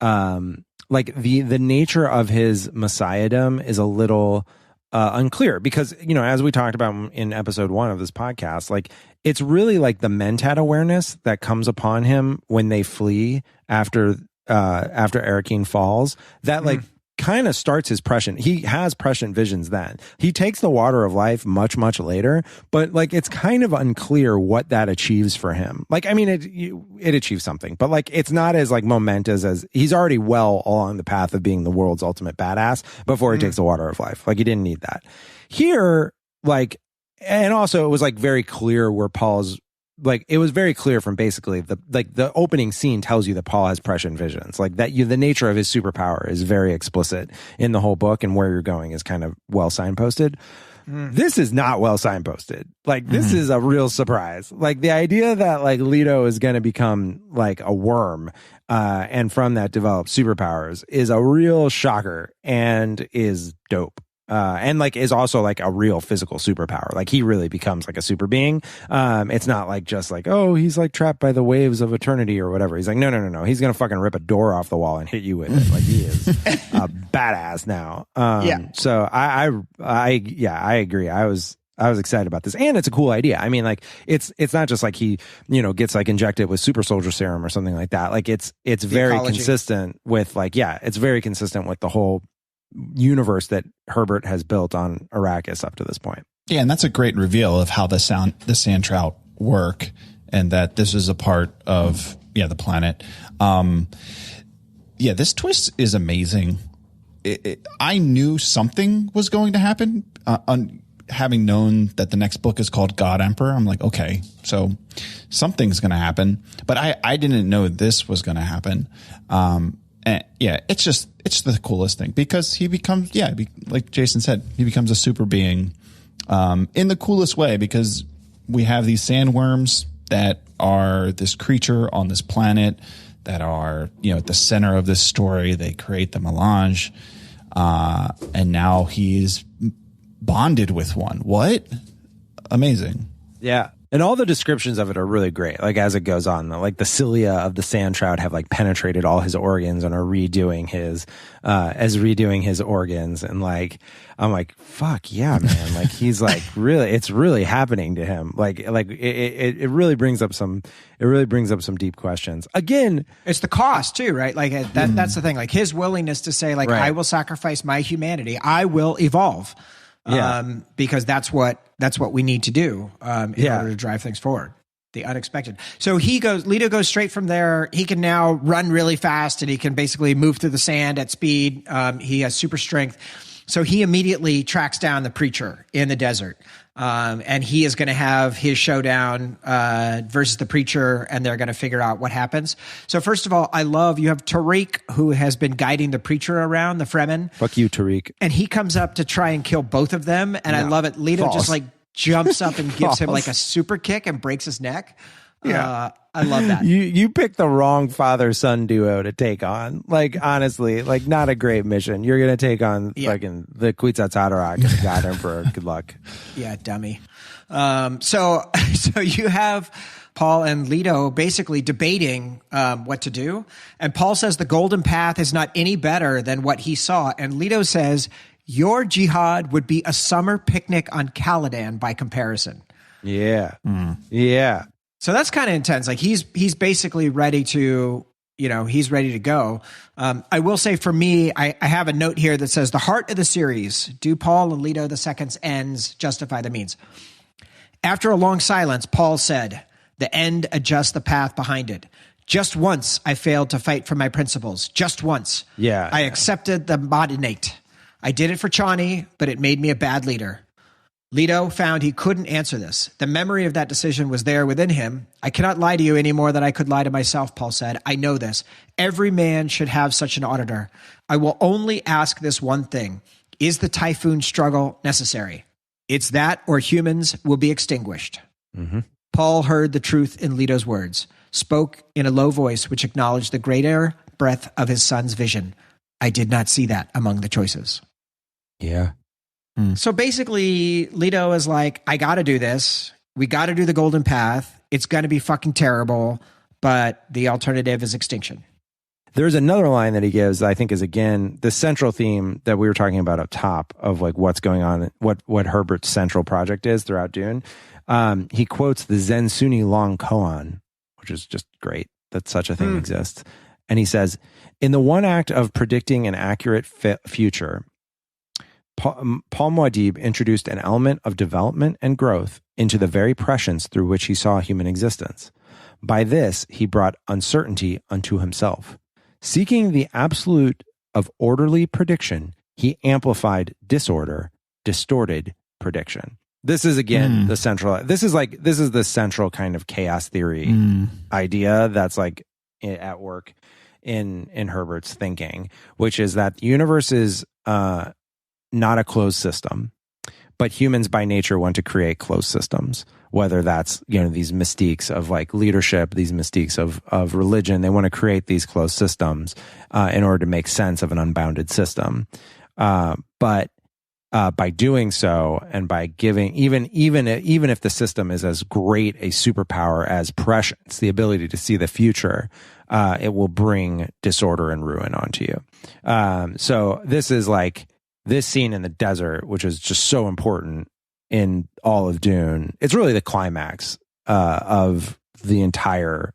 [SPEAKER 2] like the nature of his messiahdom is a little unclear, because, you know, as we talked about in episode 1 of this podcast, like it's really like the Mentat awareness that comes upon him when they flee after Arakeen falls, that like kind of starts his prescient. He has prescient visions then. He takes the water of life much, much later, but like it's kind of unclear what that achieves for him. Like, I mean, it achieves something, but like it's not as like momentous as he's already well along the path of being the world's ultimate badass before he takes the water of life. Like he didn't need that. Here, like, and also it was like very clear where Paul's, like, it was very clear from basically the opening scene tells you that Paul has prescient visions, like that the nature of his superpower is very explicit in the whole book, and where you're going is kind of well signposted. This is not well signposted. Like, this is a real surprise. Like, the idea that like Leto is going to become like a worm, and from that develop superpowers is a real shocker and is dope. And like is also like a real physical superpower. Like, he really becomes like a super being. It's not like just like, oh, he's like trapped by the waves of eternity or whatever. He's like, no. He's gonna fucking rip a door off the wall and hit you with it. Like, he is a badass now. So I agree. I was excited about this, and it's a cool idea. I mean, like, it's not just like he, gets like injected with super soldier serum or something like that. Like, it's very ecology. Consistent with like, it's very consistent with the whole universe that Herbert has built on Arrakis up to this point.
[SPEAKER 3] Yeah, and that's a great reveal of how the sand trout work, and that this is a part of the planet. This twist is amazing. I knew something was going to happen. Having known that the next book is called God Emperor, I'm like, okay, so something's going to happen. But I didn't know this was going to happen. And it's the coolest thing, because he becomes, like Jason said, he becomes a super being in the coolest way, because we have these sandworms that are this creature on this planet that are, at the center of this story. They create the melange, and now he's bonded with one. What? Amazing.
[SPEAKER 2] Yeah. And all the descriptions of it are really great. Like, as it goes on, like the cilia of the sand trout have like penetrated all his organs and are redoing his organs. And like, I'm like, fuck yeah, man. Like, he's like really, it's really happening to him. Like it really brings up some deep questions. Again,
[SPEAKER 1] it's the cost too, right? Like that's the thing. Like, his willingness to say like, I will sacrifice my humanity. I will evolve. Because that's what we need to do in order to drive things forward. The unexpected. So Leto goes straight from there. He can now run really fast, and he can basically move through the sand at speed. He has super strength. So he immediately tracks down the preacher in the desert. And he is going to have his showdown versus the preacher, and they're going to figure out what happens. So first of all, you have Tariq, who has been guiding the preacher around, the Fremen.
[SPEAKER 2] Fuck you, Tariq.
[SPEAKER 1] And he comes up to try and kill both of them, and I love it. Leto just like jumps up and gives him like a super kick and breaks his neck. Yeah. I love that.
[SPEAKER 2] You picked the wrong father-son duo to take on. Like, honestly, like, not a great mission. You're going to take on fucking the Kwisatz Haderach and the God Emperor. Good luck.
[SPEAKER 1] Yeah, dummy. So you have Paul and Leto basically debating what to do. And Paul says the golden path is not any better than what he saw. And Leto says, your jihad would be a summer picnic on Caladan by comparison.
[SPEAKER 2] Yeah. Yeah.
[SPEAKER 1] So that's kind of intense. Like, he's basically ready to, he's ready to go. I will say, for me, I have a note here that says the heart of the series, do Paul and Leto II's ends justify the means? After a long silence, Paul said, the end adjusts the path behind it. Just once I failed to fight for my principles. Just once.
[SPEAKER 2] Yeah.
[SPEAKER 1] I accepted the modinate. I did it for Chani, but it made me a bad leader. Leto found he couldn't answer this. The memory of that decision was there within him. I cannot lie to you any more than I could lie to myself, Paul said. I know this. Every man should have such an auditor. I will only ask this one thing. Is the typhoon struggle necessary? It's that, or humans will be extinguished. Mm-hmm. Paul heard the truth in Leto's words, spoke in a low voice which acknowledged the greater breadth of his son's vision. I did not see that among the choices.
[SPEAKER 2] Yeah.
[SPEAKER 1] So basically, Leto is like, I got to do this. We got to do the golden path. It's going to be fucking terrible, but the alternative is extinction.
[SPEAKER 2] There's another line that he gives that I think is, again, the central theme that we were talking about up top of like what's going on, what Herbert's central project is throughout Dune. He quotes the Zen Sunni Long Koan, which is just great that such a thing exists. And he says, in the one act of predicting an accurate future, Paul Muad'Dib introduced an element of development and growth into the very prescience through which he saw human existence. By this, he brought uncertainty unto himself. Seeking the absolute of orderly prediction, he amplified disorder, distorted prediction. This is, again, the central, this is the central kind of chaos theory idea that's like at work in Herbert's thinking, which is that the universe is, not a closed system, but humans by nature want to create closed systems, whether that's, these mystiques of like leadership, these mystiques of religion. They want to create these closed systems in order to make sense of an unbounded system. But by doing so, and by giving, even if the system is as great a superpower as prescience, the ability to see the future, it will bring disorder and ruin onto you. So this is like this scene in the desert, which is just so important in all of Dune. It's really the climax of the entire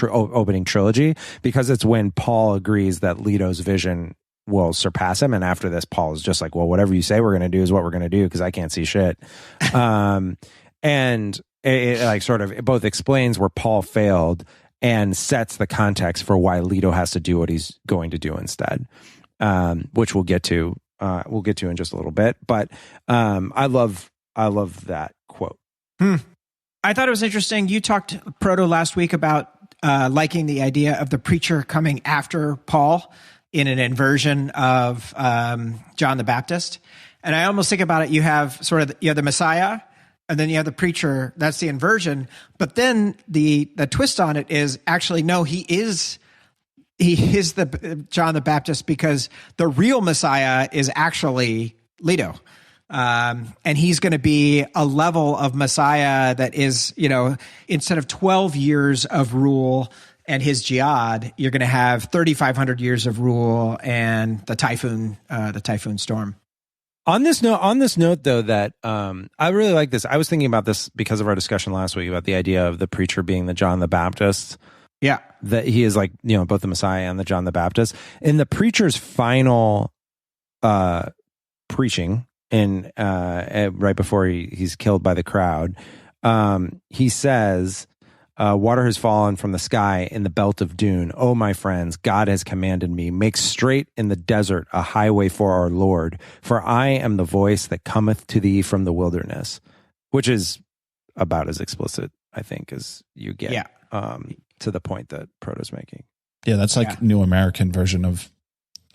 [SPEAKER 2] opening trilogy, because it's when Paul agrees that Leto's vision will surpass him. And after this, Paul is just like, well, whatever you say we're going to do is what we're going to do, because I can't see shit. And it both explains where Paul failed and sets the context for why Leto has to do what he's going to do instead, which we'll get to in just a little bit. But I love that quote.
[SPEAKER 1] I thought it was interesting. You talked, Proto, last week about liking the idea of the preacher coming after Paul in an inversion of John the Baptist. And I almost think about it, you have the Messiah, and then you have the preacher. That's the inversion. But then the twist on it is actually, no, he is the John the Baptist, because the real Messiah is actually Leto. And he's going to be a level of Messiah that is, instead of 12 years of rule and his jihad, you're going to have 3,500 years of rule and the typhoon storm.
[SPEAKER 2] On this note, though, that I really like this. I was thinking about this because of our discussion last week about the idea of the preacher being the John the Baptist.
[SPEAKER 1] Yeah,
[SPEAKER 2] that he is like, both the Messiah and the John the Baptist. In the preacher's final preaching, right before he's killed by the crowd, he says, water has fallen from the sky in the belt of Dune. Oh, my friends, God has commanded me, make straight in the desert a highway for our Lord, for I am the voice that cometh to thee from the wilderness, which is about as explicit, I think, as you get.
[SPEAKER 1] Yeah.
[SPEAKER 2] To the point that Proto's making.
[SPEAKER 3] Yeah, that's like New American version of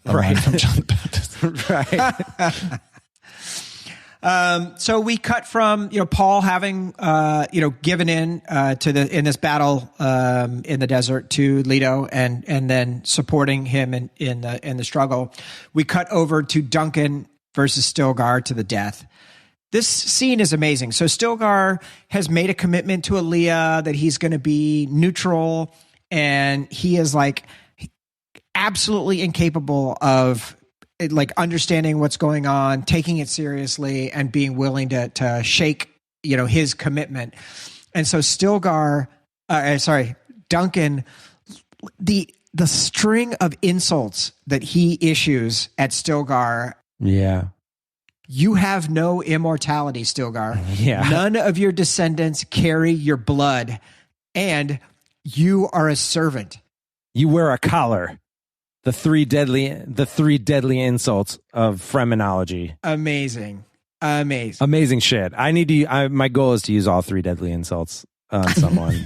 [SPEAKER 3] a line from John the Baptist.
[SPEAKER 1] Right. So we cut from Paul having given in in this battle in the desert to Leto, and then supporting him in the struggle. We cut over to Duncan versus Stilgar to the death. This scene is amazing. So Stilgar has made a commitment to Aaliyah that he's going to be neutral, and he is like absolutely incapable of understanding what's going on, taking it seriously, and being willing to shake his commitment. And so Duncan, the string of insults that he issues at Stilgar.
[SPEAKER 2] Yeah.
[SPEAKER 1] You have no immortality, Stilgar.
[SPEAKER 2] Yeah.
[SPEAKER 1] None of your descendants carry your blood, and you are a servant.
[SPEAKER 2] You wear a collar. The three deadly insults of Fremenology.
[SPEAKER 1] Amazing shit.
[SPEAKER 2] My goal is to use all three deadly insults on someone.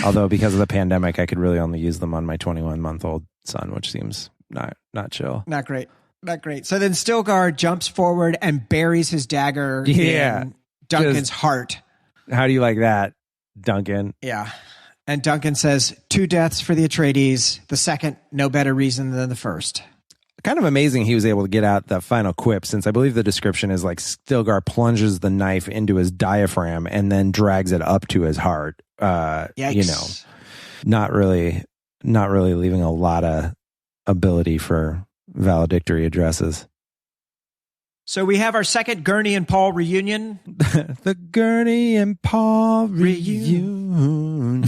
[SPEAKER 2] Although because of the pandemic, I could really only use them on my 21-month-old son, which seems not chill.
[SPEAKER 1] Not great. So then Stilgar jumps forward and buries his dagger in Duncan's heart.
[SPEAKER 2] How do you like that, Duncan?
[SPEAKER 1] Yeah. And Duncan says, 2 deaths for the Atreides. The second, no better reason than the first.
[SPEAKER 2] Kind of amazing he was able to get out that final quip, since I believe the description is like Stilgar plunges the knife into his diaphragm and then drags it up to his heart.
[SPEAKER 1] Yikes.
[SPEAKER 2] Not really leaving a lot of ability for valedictory addresses.
[SPEAKER 1] So we have our second Gurney and Paul reunion.
[SPEAKER 2] The Gurney and Paul reunion.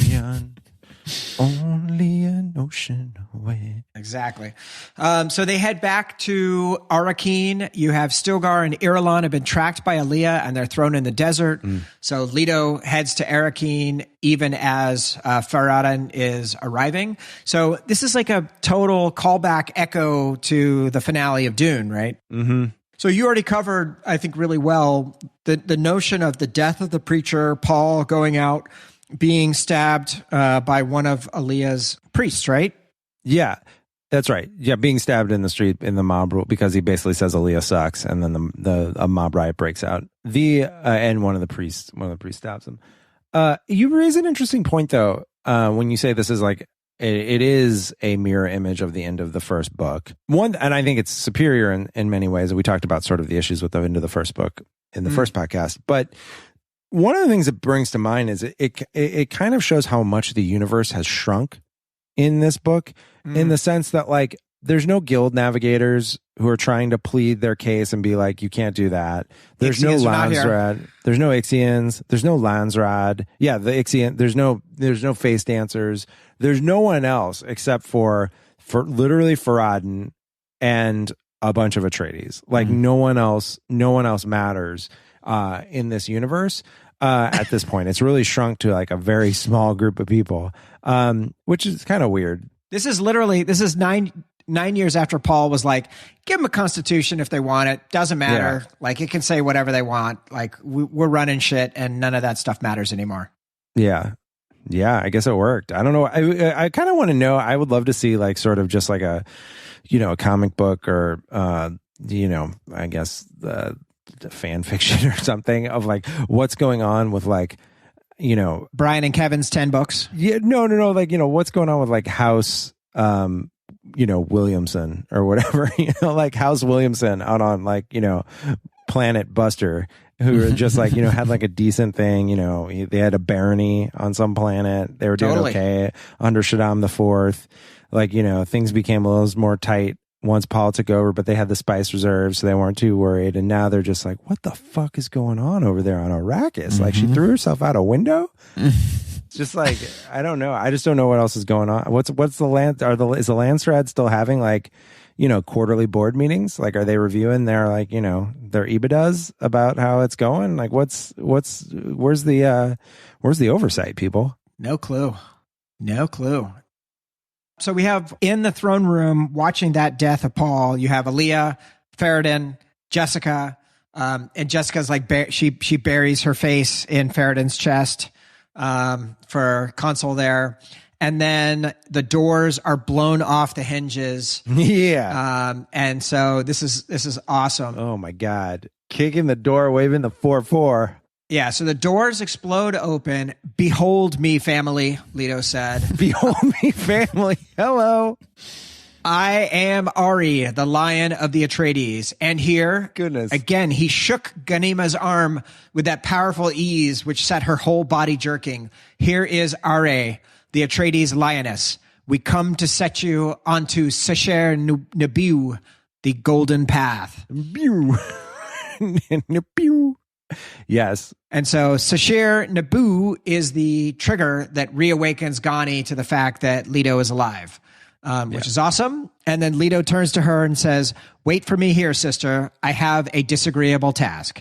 [SPEAKER 2] Only an ocean away.
[SPEAKER 1] Exactly. So they head back to Arrakeen. You have Stilgar and Irulan have been tracked by Aaliyah, and they're thrown in the desert. So Leto heads to Arrakeen even as Farad'n is arriving. So this is like a total callback echo to the finale of Dune, right?
[SPEAKER 2] Mm-hmm.
[SPEAKER 1] So you already covered, I think, really well the notion of the death of the preacher, Paul going out, being stabbed by one of Aaliyah's priests, right?
[SPEAKER 2] Yeah. That's right. Yeah, being stabbed in the street in the mob because he basically says Aaliyah sucks, and then a mob riot breaks out. And one of the priests stabs him. You raise an interesting point though when you say this is like it is a mirror image of the end of the first book. And I think it's superior in many ways. We talked about sort of the issues with the end of the first book in the first podcast, but one of the things it brings to mind is it kind of shows how much the universe has shrunk in this book, in the sense that like there's no guild navigators who are trying to plead their case and be like, you can't do that. There's no Landsrad. There's no Ixians. There's no Landsrad. Yeah, the Ixian. There's no face dancers. There's no one else except for literally Farad'n and a bunch of Atreides. Like no one else matters in this universe. At this point, it's really shrunk to like a very small group of people, which is kind of weird.
[SPEAKER 1] This is 9 years after Paul was like, give them a constitution if they want it. Doesn't matter. Yeah. Like it can say whatever they want. Like we're running shit and none of that stuff matters anymore.
[SPEAKER 2] Yeah. Yeah. I guess it worked. I don't know. I kind of want to know. I would love to see like sort of just like a comic book or, I guess the fan fiction or something of like what's going on with like,
[SPEAKER 1] Brian and Kevin's 10 books.
[SPEAKER 2] Yeah. No. Like, what's going on with like House, Williamson or whatever, like House Williamson out on like, Planet Buster, who are just like, had like a decent thing, they had a barony on some planet. They were doing okay under Shaddam IV. Like, things became a little more tight once Paul took over, but they had the spice reserve, so they weren't too worried. And now they're just like, what the fuck is going on over there on Arrakis? Like she threw herself out a window? Just like, I don't know. I just don't know what else is going on. What's the land? Is the Landsrad still having like, quarterly board meetings? Like, are they reviewing their like, their EBITDAs about how it's going? Like, where's the oversight, people?
[SPEAKER 1] No clue. So we have in the throne room watching that death of Paul, you have Aaliyah, Farad'n, Jessica, and Jessica's like, she buries her face in Farad'n's chest for console there. And then the doors are blown off the hinges.
[SPEAKER 2] Yeah.
[SPEAKER 1] And so this is awesome.
[SPEAKER 2] Oh my God. Kicking the door, waving the 4-4.
[SPEAKER 1] Yeah, so the doors explode open. Behold me, family, Leto said.
[SPEAKER 2] Behold me, family. Hello.
[SPEAKER 1] I am Ari, the lion of the Atreides. And here, again, he shook Ganima's arm with that powerful ease which set her whole body jerking. Here is Are, the Atreides lioness. We come to set you onto Secher Nebu, the golden path.
[SPEAKER 2] Nebu. Yes.
[SPEAKER 1] And so Secher Nebu is the trigger that reawakens Ghani to the fact that Leto is alive, which is awesome. And then Leto turns to her and says, wait for me here, sister. I have a disagreeable task.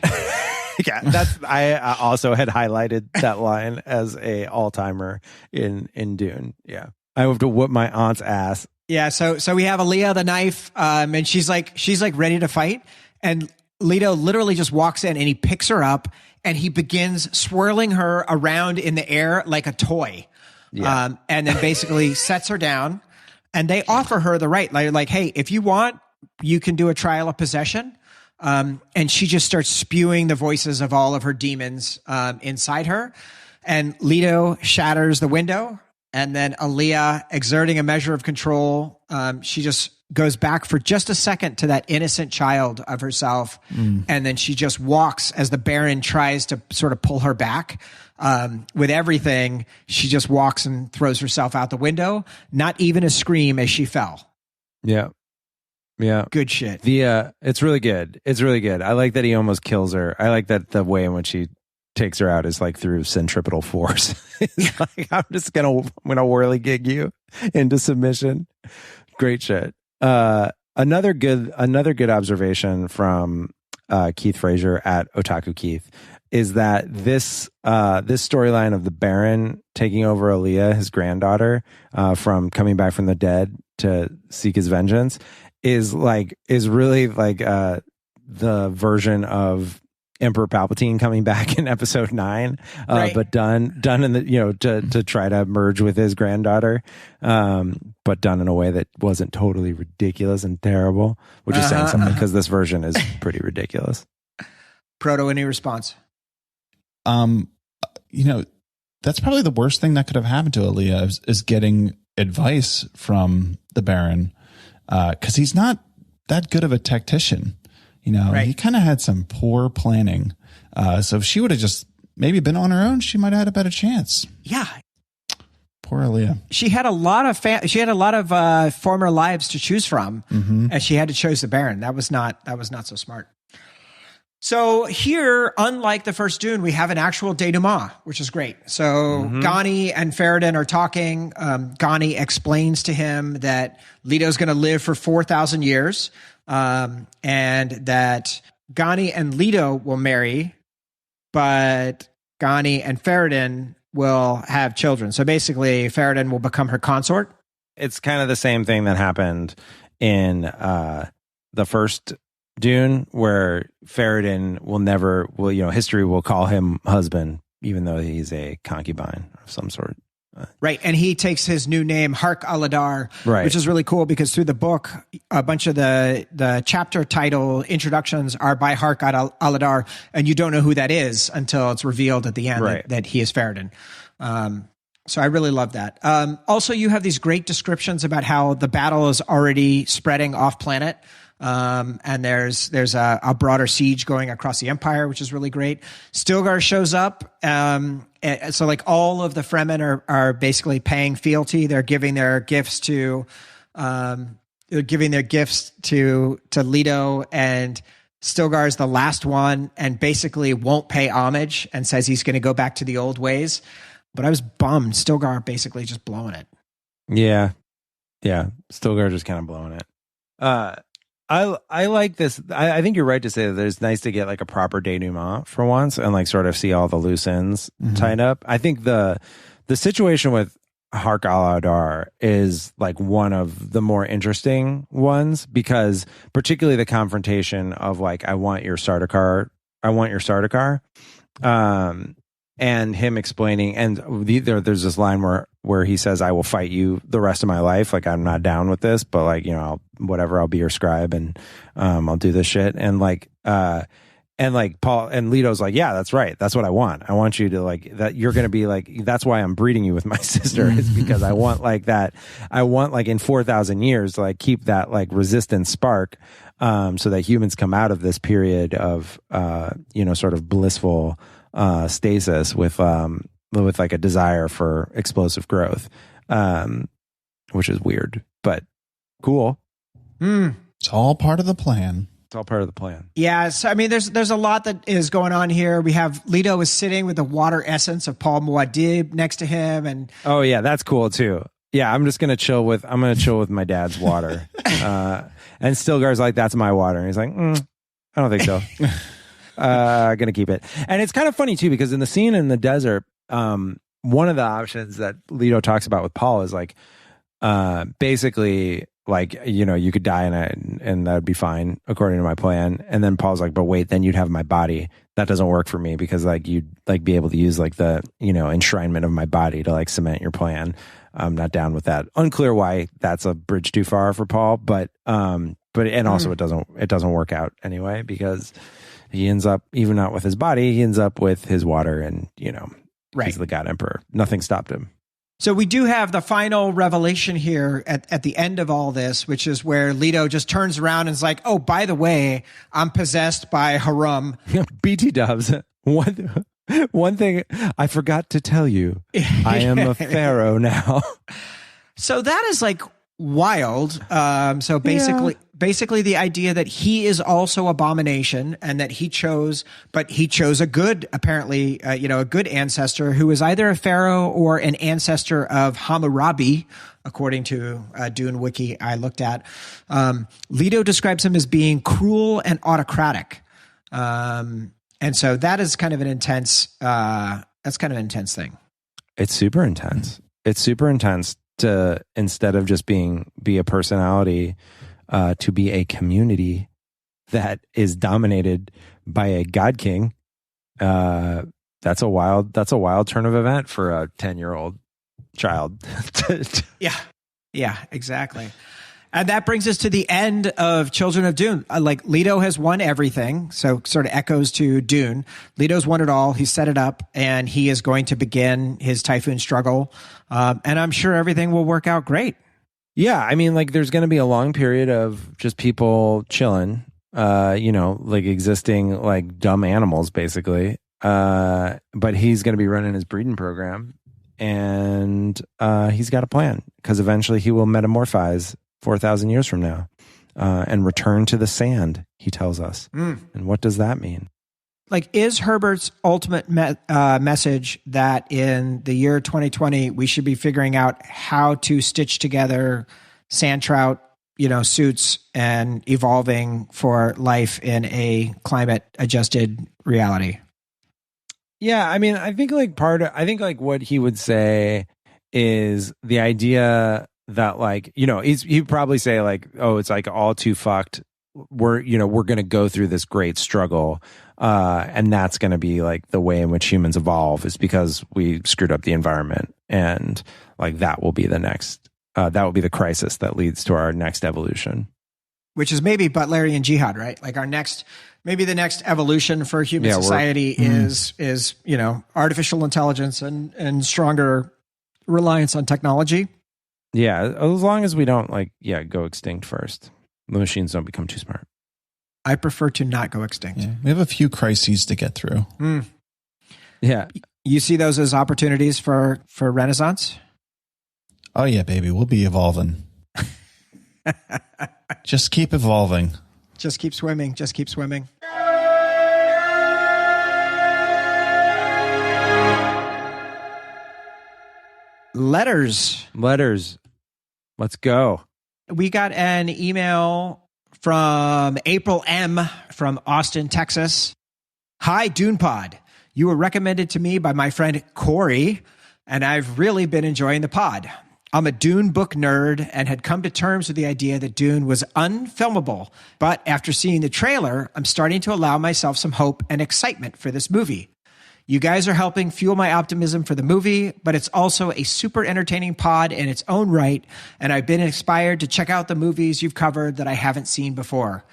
[SPEAKER 2] Yeah, I also had highlighted that line as a all-timer in Dune. Yeah. I have to whoop my aunt's ass.
[SPEAKER 1] Yeah, so we have Aaliyah the knife, and she's like ready to fight. And Leto literally just walks in and he picks her up and he begins swirling her around in the air like a toy. Yeah. And then basically sets her down, and they offer her the right, like, hey, if you want, you can do a trial of possession. And she just starts spewing the voices of all of her demons inside her. And Leto shatters the window. And then Aaliyah, exerting a measure of control, she just goes back for just a second to that innocent child of herself. And then she just walks as the Baron tries to sort of pull her back. With everything, she just walks and throws herself out the window, not even a scream as she fell.
[SPEAKER 2] Yeah. Yeah.
[SPEAKER 1] Good shit.
[SPEAKER 2] It's really good. It's really good. I like that he almost kills her. I like that the way in which he takes her out is like through centripetal force. It's like, I'm gonna whirly gig you into submission. Great shit. Another good observation from Keith Frazier at Otaku Keith is that this storyline of the Baron taking over Aaliyah, his granddaughter, from coming back from the dead to seek his vengeance is really like the version of Emperor Palpatine coming back in episode 9, right. But done in the, to try to merge with his granddaughter. But but done in a way that wasn't totally ridiculous and terrible, which is saying something because this version is pretty ridiculous.
[SPEAKER 1] Proto, any response?
[SPEAKER 3] That's probably the worst thing that could have happened to Aaliyah is getting advice from the Baron, because he's not that good of a tactician. Right. He kind of had some poor planning. So if she would have just maybe been on her own, she might have had a better chance.
[SPEAKER 1] Yeah.
[SPEAKER 3] Poor Aaliyah.
[SPEAKER 1] She had a lot of former lives to choose from, and she had to choose the Baron. That was not so smart. So here, unlike the first Dune, we have an actual denouement, which is great. So Ghani and Ferrodin are talking. Ghani explains to him that Leto's going to live for 4,000 years, and that Ghani and Leto will marry, but Ghani and Ferrodin will have children. So basically, Ferrodin will become her consort.
[SPEAKER 2] It's kind of the same thing that happened in the first Dune, where Ferrodin history will call him husband, even though he's a concubine of some sort.
[SPEAKER 1] Right. And he takes his new name, Hark Aladar, which is really cool because through the book, a bunch of the chapter title introductions are by Hark Aladar, and you don't know who that is until it's revealed at the end that he is Ferrodin. So I really love that. Also, you have these great descriptions about how the battle is already spreading off planet. And there's a broader siege going across the empire, which is really great. Stilgar shows up. So like all of the Fremen are basically paying fealty. They're giving their gifts to Leto, and Stilgar is the last one and basically won't pay homage and says he's going to go back to the old ways. But I was bummed. Stilgar basically just blowing it.
[SPEAKER 2] Yeah. Stilgar just kind of blowing it. I like this. I think you're right to say that it's nice to get like a proper denouement for once and like sort of see all the loose ends tied up. I think the situation with Hark Aladar is like one of the more interesting ones, because particularly the confrontation of like, I want your Sardaukar. And him explaining, and there's this line where he says, I will fight you the rest of my life. Like, I'm not down with this, but like, I'll be your scribe, and I'll do this shit. And like Paul and Leto's like, yeah, that's right. That's what I want. I want you to like, that you're going to be like, that's why I'm breeding you with my sister, is because I want like that. I want like in 4,000 years to like keep that like resistance spark, so that humans come out of this period of, sort of blissful, stasis with like a desire for explosive growth, which is weird but cool.
[SPEAKER 3] It's all part of the plan.
[SPEAKER 1] Yeah, so I mean, there's a lot that is going on here. We have Leto is sitting with the water essence of Paul Muad'Dib next to him, and
[SPEAKER 2] oh yeah, that's cool too. Yeah, I'm gonna chill with my dad's water. And Stilgar's like, that's my water, and he's like, I don't think so. Gonna keep it. And it's kind of funny too, because in the scene in the desert, one of the options that Leto talks about with Paul is like, basically like, you could die and that would be fine according to my plan. And then Paul's like, but wait, then you'd have my body. That doesn't work for me, because like you'd like be able to use like the, enshrinement of my body to like cement your plan. I'm not down with that. Unclear why that's a bridge too far for Paul, but also it doesn't work out anyway, because he ends up, even not with his body, he ends up with his water, and he's the God Emperor. Nothing stopped him.
[SPEAKER 1] So we do have the final revelation here at the end of all this, which is where Leto just turns around and is like, oh, by the way, I'm possessed by Harum.
[SPEAKER 2] BT dubs. One thing I forgot to tell you, I am a pharaoh now.
[SPEAKER 1] So that is like wild. So basically the idea that he is also abomination, and that he chose a good, apparently, a good ancestor who is either a pharaoh or an ancestor of Hammurabi, according to Dune Wiki I looked at. Leto describes him as being cruel and autocratic. And so that is kind of an intense, thing.
[SPEAKER 2] It's super intense. It's super intense to, instead of just be a personality, to be a community that is dominated by a god king. That's a wild turn of event for a 10-year-old child.
[SPEAKER 1] Yeah. Yeah, exactly. And that brings us to the end of Children of Dune. Like, Leto has won everything, so sort of echoes to Dune. Leto's won it all. He's set it up, and he is going to begin his Typhoon struggle. And I'm sure everything will work out great.
[SPEAKER 2] Yeah, I mean, like, there's going to be a long period of just people chilling, like existing like dumb animals, basically. But he's going to be running his breeding program, and he's got a plan, because eventually he will metamorphize 4,000 years from now and return to the sand, he tells us. And what does that mean?
[SPEAKER 1] Like, is Herbert's ultimate message that in the year 2020, we should be figuring out how to stitch together sand trout, suits and evolving for life in a climate adjusted reality?
[SPEAKER 2] Yeah, I mean, I think like what he would say is the idea that, like, he'd probably say like, oh, it's like all too fucked. We're going to go through this great struggle. And that's going to be like the way in which humans evolve, is because we screwed up the environment. And like, that will be the next, that will be the crisis that leads to our next evolution. Which is maybe Butlerian jihad, right? Like, maybe the next evolution for human society is artificial intelligence and stronger reliance on technology. Yeah. As long as we don't go extinct first. The machines don't become too smart. I prefer to not go extinct.
[SPEAKER 3] Yeah, we have a few crises to get through.
[SPEAKER 2] Yeah.
[SPEAKER 1] You see those as opportunities for renaissance?
[SPEAKER 3] Oh, yeah, baby. We'll be evolving. Just keep evolving.
[SPEAKER 1] Just keep swimming. Just keep swimming. Letters. Let's go. We got an email from April M. from Austin, Texas. Hi, Dune Pod. You were recommended to me by my friend Corey, and I've really been enjoying the pod. I'm a Dune book nerd and had come to terms with the idea that Dune was unfilmable. But after seeing the trailer, I'm starting to allow myself some hope and excitement for this movie. You guys are helping fuel my optimism for the movie, but it's also a super entertaining pod in its own right, and I've been inspired to check out the movies you've covered that I haven't seen before.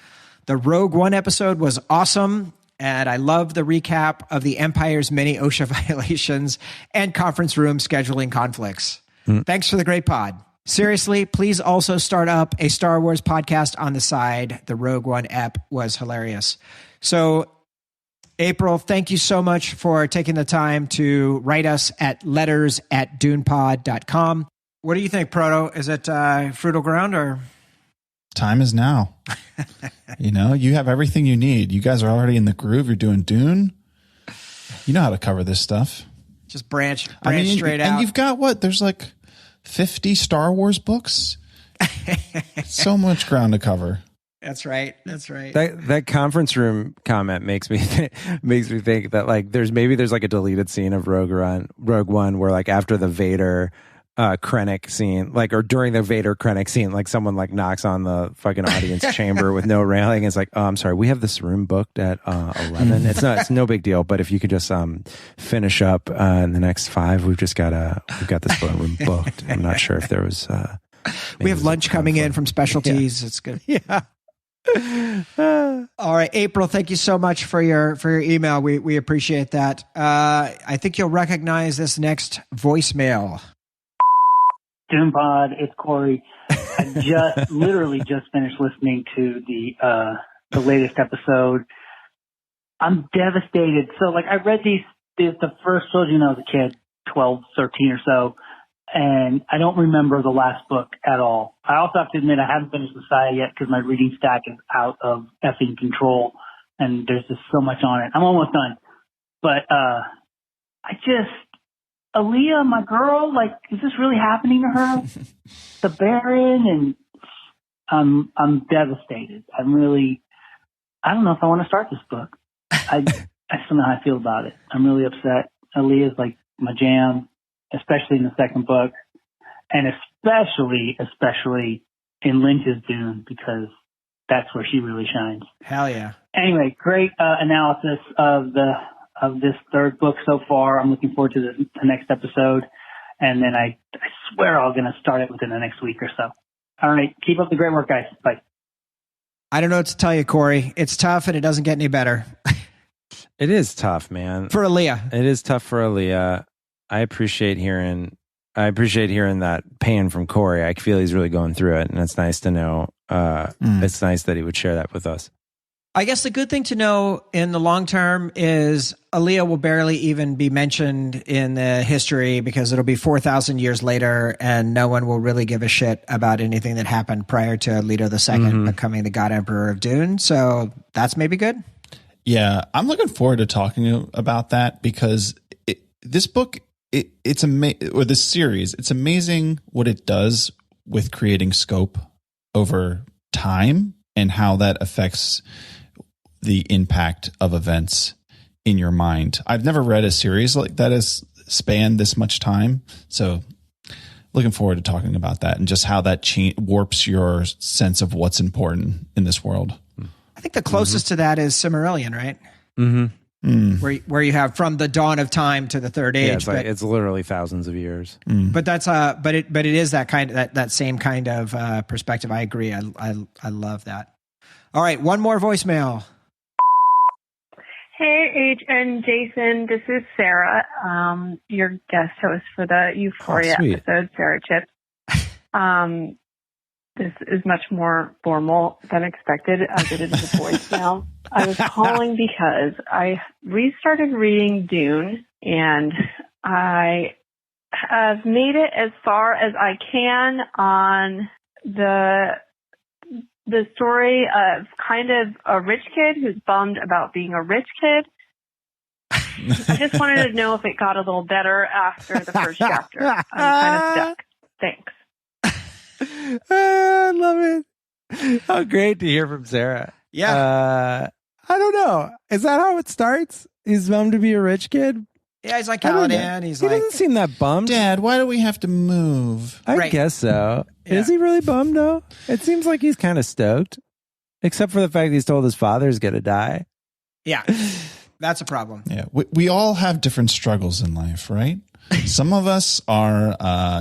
[SPEAKER 1] The Rogue One episode was awesome, and I love the recap of the Empire's many OSHA violations and conference room scheduling conflicts. Thanks for the great pod. Seriously, please also start up a Star Wars podcast on the side. The Rogue One ep was hilarious. So, April, thank you so much for taking the time to write us at letters@dunepod.com. What do you think, Proto? Is it fertile ground or?
[SPEAKER 3] Time is now. You have everything you need. You guys are already in the groove. You're doing Dune. You know how to cover this stuff.
[SPEAKER 1] Just branch straight out.
[SPEAKER 3] And you've got what? There's like 50 Star Wars books. So much ground to cover.
[SPEAKER 1] That's right.
[SPEAKER 2] That conference room comment makes me think that like there's like a deleted scene of Rogue One where like after the Vader Krennic scene, like, or during the Vader Krennic scene, like someone like knocks on the fucking audience chamber with no railing. It's like, oh, I'm sorry, we have this room booked at 11. It's no big deal, but if you could just finish up in the next 5, we've got this room booked. I'm not sure if there was.
[SPEAKER 1] We have lunch coming in from specialties.
[SPEAKER 2] Yeah.
[SPEAKER 1] It's good.
[SPEAKER 2] Yeah.
[SPEAKER 1] All right, April, thank you so much for your email. We appreciate that. I think you'll recognize this next voicemail.
[SPEAKER 4] Dune Pod, it's Corey. I literally just finished listening to the latest episode. I'm devastated. So, like, I read the first trilogy when I was a kid, 12, 13 or so, and I don't remember the last book at all. I also have to admit I haven't finished Messiah yet because my reading stack is out of effing control, and there's just so much on it. I'm almost done. But Aaliyah, my girl, like, is this really happening to her? The Baron, and I'm devastated. I don't know if I want to start this book. I just don't know how I feel about it. I'm really upset. Aaliyah's like my jam, especially in the second book, and especially in Lynch's Dune, because that's where she really shines.
[SPEAKER 1] Hell yeah.
[SPEAKER 4] Anyway, great analysis of this third book so far. I'm looking forward to the next episode. And then I swear I'm going to start it within the next week or so. All right. Keep up the great work, guys. Bye.
[SPEAKER 1] I don't know what to tell you, Corey. It's tough and it doesn't get any better.
[SPEAKER 2] It is tough, man.
[SPEAKER 1] For Aaliyah.
[SPEAKER 2] It is tough for Aaliyah. I appreciate hearing that pain from Corey. I feel he's really going through it, and it's nice to know. It's nice that he would share that with us.
[SPEAKER 1] I guess the good thing to know in the long term is Aaliyah will barely even be mentioned in the history because it'll be 4,000 years later and no one will really give a shit about anything that happened prior to Leto II becoming the God Emperor of Dune. So that's maybe good.
[SPEAKER 3] Yeah, I'm looking forward to talking about that because this book, or this series, it's amazing what it does with creating scope over time and how that affects the impact of events in your mind. I've never read a series like that has spanned this much time. So looking forward to talking about that and just how that warps your sense of what's important in this world.
[SPEAKER 1] I think the closest to that is Silmarillion, right? Mm-hmm. Where you have from the dawn of time to the third age.
[SPEAKER 2] Yeah, it's literally thousands of years.
[SPEAKER 1] But that's but it is that kind of that same kind of perspective. I agree. I love that. All right, one more voicemail.
[SPEAKER 5] Hey, Haitch and Jason, this is Sarah, your guest host for the Euphoria episode, Sarah Chips. This is much more formal than expected as it is a voicemail. I was calling because I restarted reading Dune, and I have made it as far as I can on the story of kind of a rich kid who's bummed about being a rich kid. I just wanted to know if it got a little better after the first chapter. I'm kind of stuck. Thanks.
[SPEAKER 2] I love it. How great to hear from Sarah.
[SPEAKER 1] Yeah.
[SPEAKER 2] I don't know. Is that how it starts? He's bummed to be a rich kid?
[SPEAKER 1] Yeah, he's like Caladan.
[SPEAKER 2] He doesn't seem that bummed.
[SPEAKER 3] Dad, why do we have to move?
[SPEAKER 2] I guess so. Yeah. Is he really bummed, though? It seems like he's kind of stoked. Except for the fact he's told his father's going to die.
[SPEAKER 1] Yeah, that's a problem.
[SPEAKER 3] Yeah, we all have different struggles in life, right? Some of us are,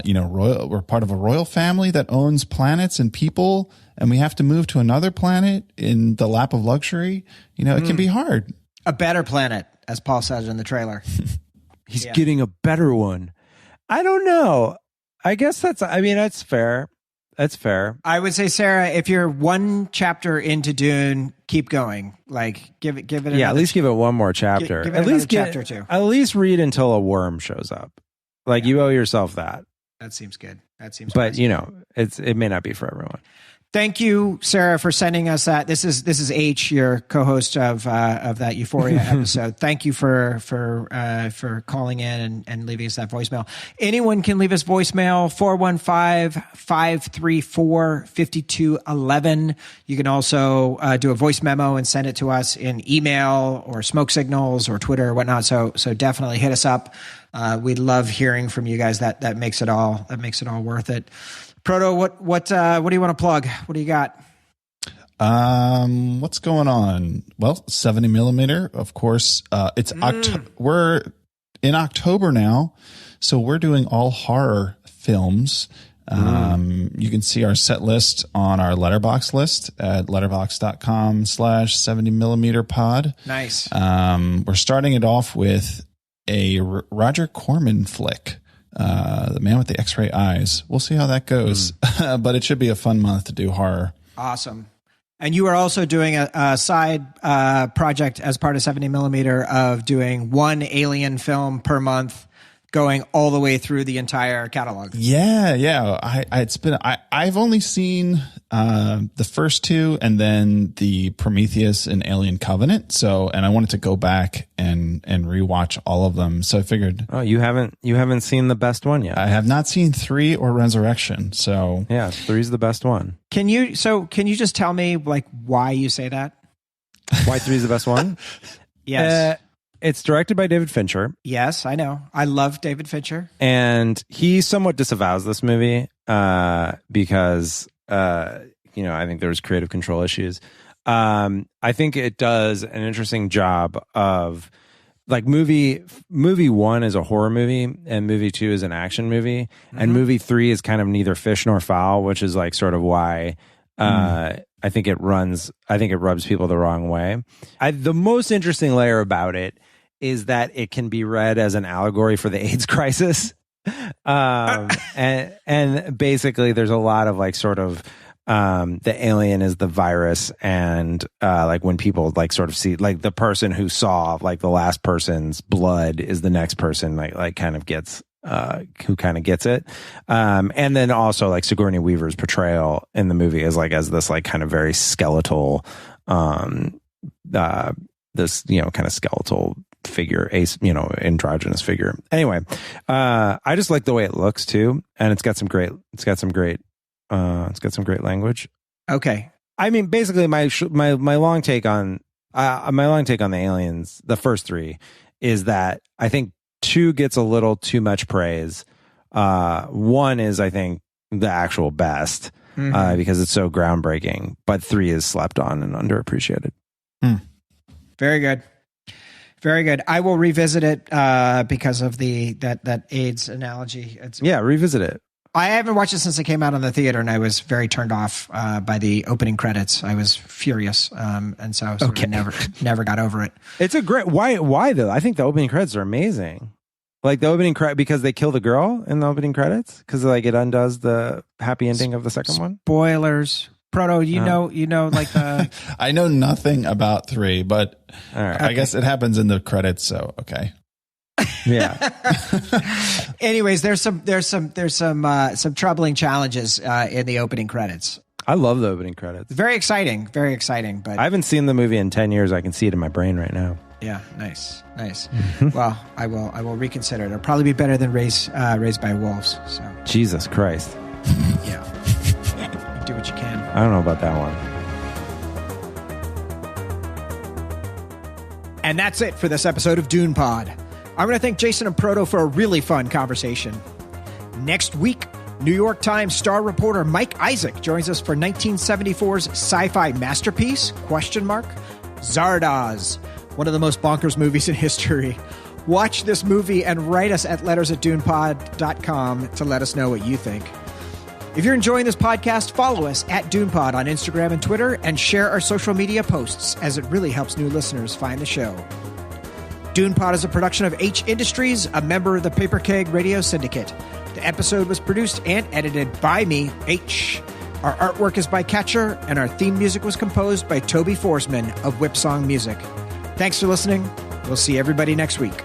[SPEAKER 3] royal. We're part of a royal family that owns planets and people, and we have to move to another planet in the lap of luxury. It can be hard.
[SPEAKER 1] A better planet, as Paul says in the trailer.
[SPEAKER 2] He's getting a better one. I don't know. I guess that's fair. That's fair.
[SPEAKER 1] I would say, Sarah, if you're one chapter into Dune, keep going. Like, give it.
[SPEAKER 2] Yeah, at least give it one more chapter.
[SPEAKER 1] Give it
[SPEAKER 2] at least
[SPEAKER 1] chapter two.
[SPEAKER 2] At least read until a worm shows up. Like you owe yourself that.
[SPEAKER 1] That seems good.
[SPEAKER 2] But it may not be for everyone.
[SPEAKER 1] Thank you, Sarah, for sending us that. This is H, your co-host of that Euphoria episode. Thank you for calling in and leaving us that voicemail. Anyone can leave us voicemail 415-534-5211. You can also do a voice memo and send it to us in email or smoke signals or Twitter or whatnot. So definitely hit us up. We love hearing from you guys. That makes it all worth it. Proto, what do you want to plug? What do you got?
[SPEAKER 3] What's going on? Well, 70 millimeter, of course. It's we're in October now, so we're doing all horror films. You can see our set list on our Letterboxd list at letterboxd.com/70 millimeter pod.
[SPEAKER 1] Nice.
[SPEAKER 3] We're starting it off with a Roger Corman flick. The Man with the X-Ray Eyes. We'll see how that goes, but it should be a fun month to do horror.
[SPEAKER 1] Awesome. And you are also doing a side project as part of 70 millimeter of doing one alien film per month, going all the way through the entire catalog.
[SPEAKER 3] Yeah. I've only seen the first two and then the Prometheus and Alien Covenant. And I wanted to go back and rewatch all of them. So I figured.
[SPEAKER 2] Oh, you haven't seen the best one yet.
[SPEAKER 3] I have not seen 3 or Resurrection. So
[SPEAKER 2] yeah, 3's the best one.
[SPEAKER 1] Can you just tell me like why you say that?
[SPEAKER 2] Why 3's the best one?
[SPEAKER 1] Yes.
[SPEAKER 2] It's directed by David Fincher.
[SPEAKER 1] Yes, I know. I love David Fincher.
[SPEAKER 2] And he somewhat disavows this movie because, I think there was creative control issues. I think it does an interesting job of like movie one is a horror movie and movie two is an action movie, and movie three is kind of neither fish nor fowl, which is like sort of why I think it rubs people the wrong way. The most interesting layer about it is that it can be read as an allegory for the AIDS crisis. And basically there's a lot of like sort of the alien is the virus, and like when people like sort of see like the person who saw like the last person's blood is the next person like kind of gets who kind of gets it, and then also like Sigourney Weaver's portrayal in the movie is like as this like kind of very skeletal this kind of skeletal figure, androgynous figure. Anyway, I just like the way it looks too, and it's got some great language.
[SPEAKER 1] Okay.
[SPEAKER 2] I mean, basically my long take on the aliens, the first three, is that I think 2 gets a little too much praise. 1 is, I think, the actual best because it's so groundbreaking, but 3 is slept on and underappreciated.
[SPEAKER 1] Very good. Very good. I will revisit it because of that AIDS analogy.
[SPEAKER 2] Revisit it.
[SPEAKER 1] I haven't watched it since it came out on the theater, and I was very turned off by the opening credits. I was furious, and so I sort of never got over it.
[SPEAKER 2] It's a great why though. I think the opening credits are amazing. Like the opening credit because they kill the girl in the opening credits because like it undoes the happy ending of the second one.
[SPEAKER 1] Spoilers. Proto, you know, like the.
[SPEAKER 3] I know nothing about 3, but
[SPEAKER 2] right.
[SPEAKER 3] I guess it happens in the credits. So okay.
[SPEAKER 2] Yeah.
[SPEAKER 1] Anyways, there's some troubling challenges in the opening credits.
[SPEAKER 2] I love the opening credits.
[SPEAKER 1] Very exciting, but
[SPEAKER 2] I haven't seen the movie in 10 years. I can see it in my brain right now.
[SPEAKER 1] Yeah, nice. Well, I will reconsider it. It'll probably be better than Raised by Wolves. So
[SPEAKER 2] Jesus Christ.
[SPEAKER 1] Yeah. Do what you can.
[SPEAKER 2] I don't know about that one.
[SPEAKER 1] And that's it for this episode of Dune Pod. I'm going to thank Jason and Proto for a really fun conversation. Next week, New York Times star reporter Mike Isaac joins us for 1974's sci-fi masterpiece, Zardoz, one of the most bonkers movies in history. Watch this movie and write us at letters@dunepod.com to let us know what you think. If you're enjoying this podcast, follow us at Dune Pod on Instagram and Twitter, and share our social media posts, as it really helps new listeners find the show. Dune Pod is a production of Haitch Industries, a member of the Paper Keg Radio Syndicate. The episode was produced and edited by me, H. Our artwork is by Catcher, and our theme music was composed by Toby Forsman of Whipsong Music. Thanks for listening. We'll see everybody next week.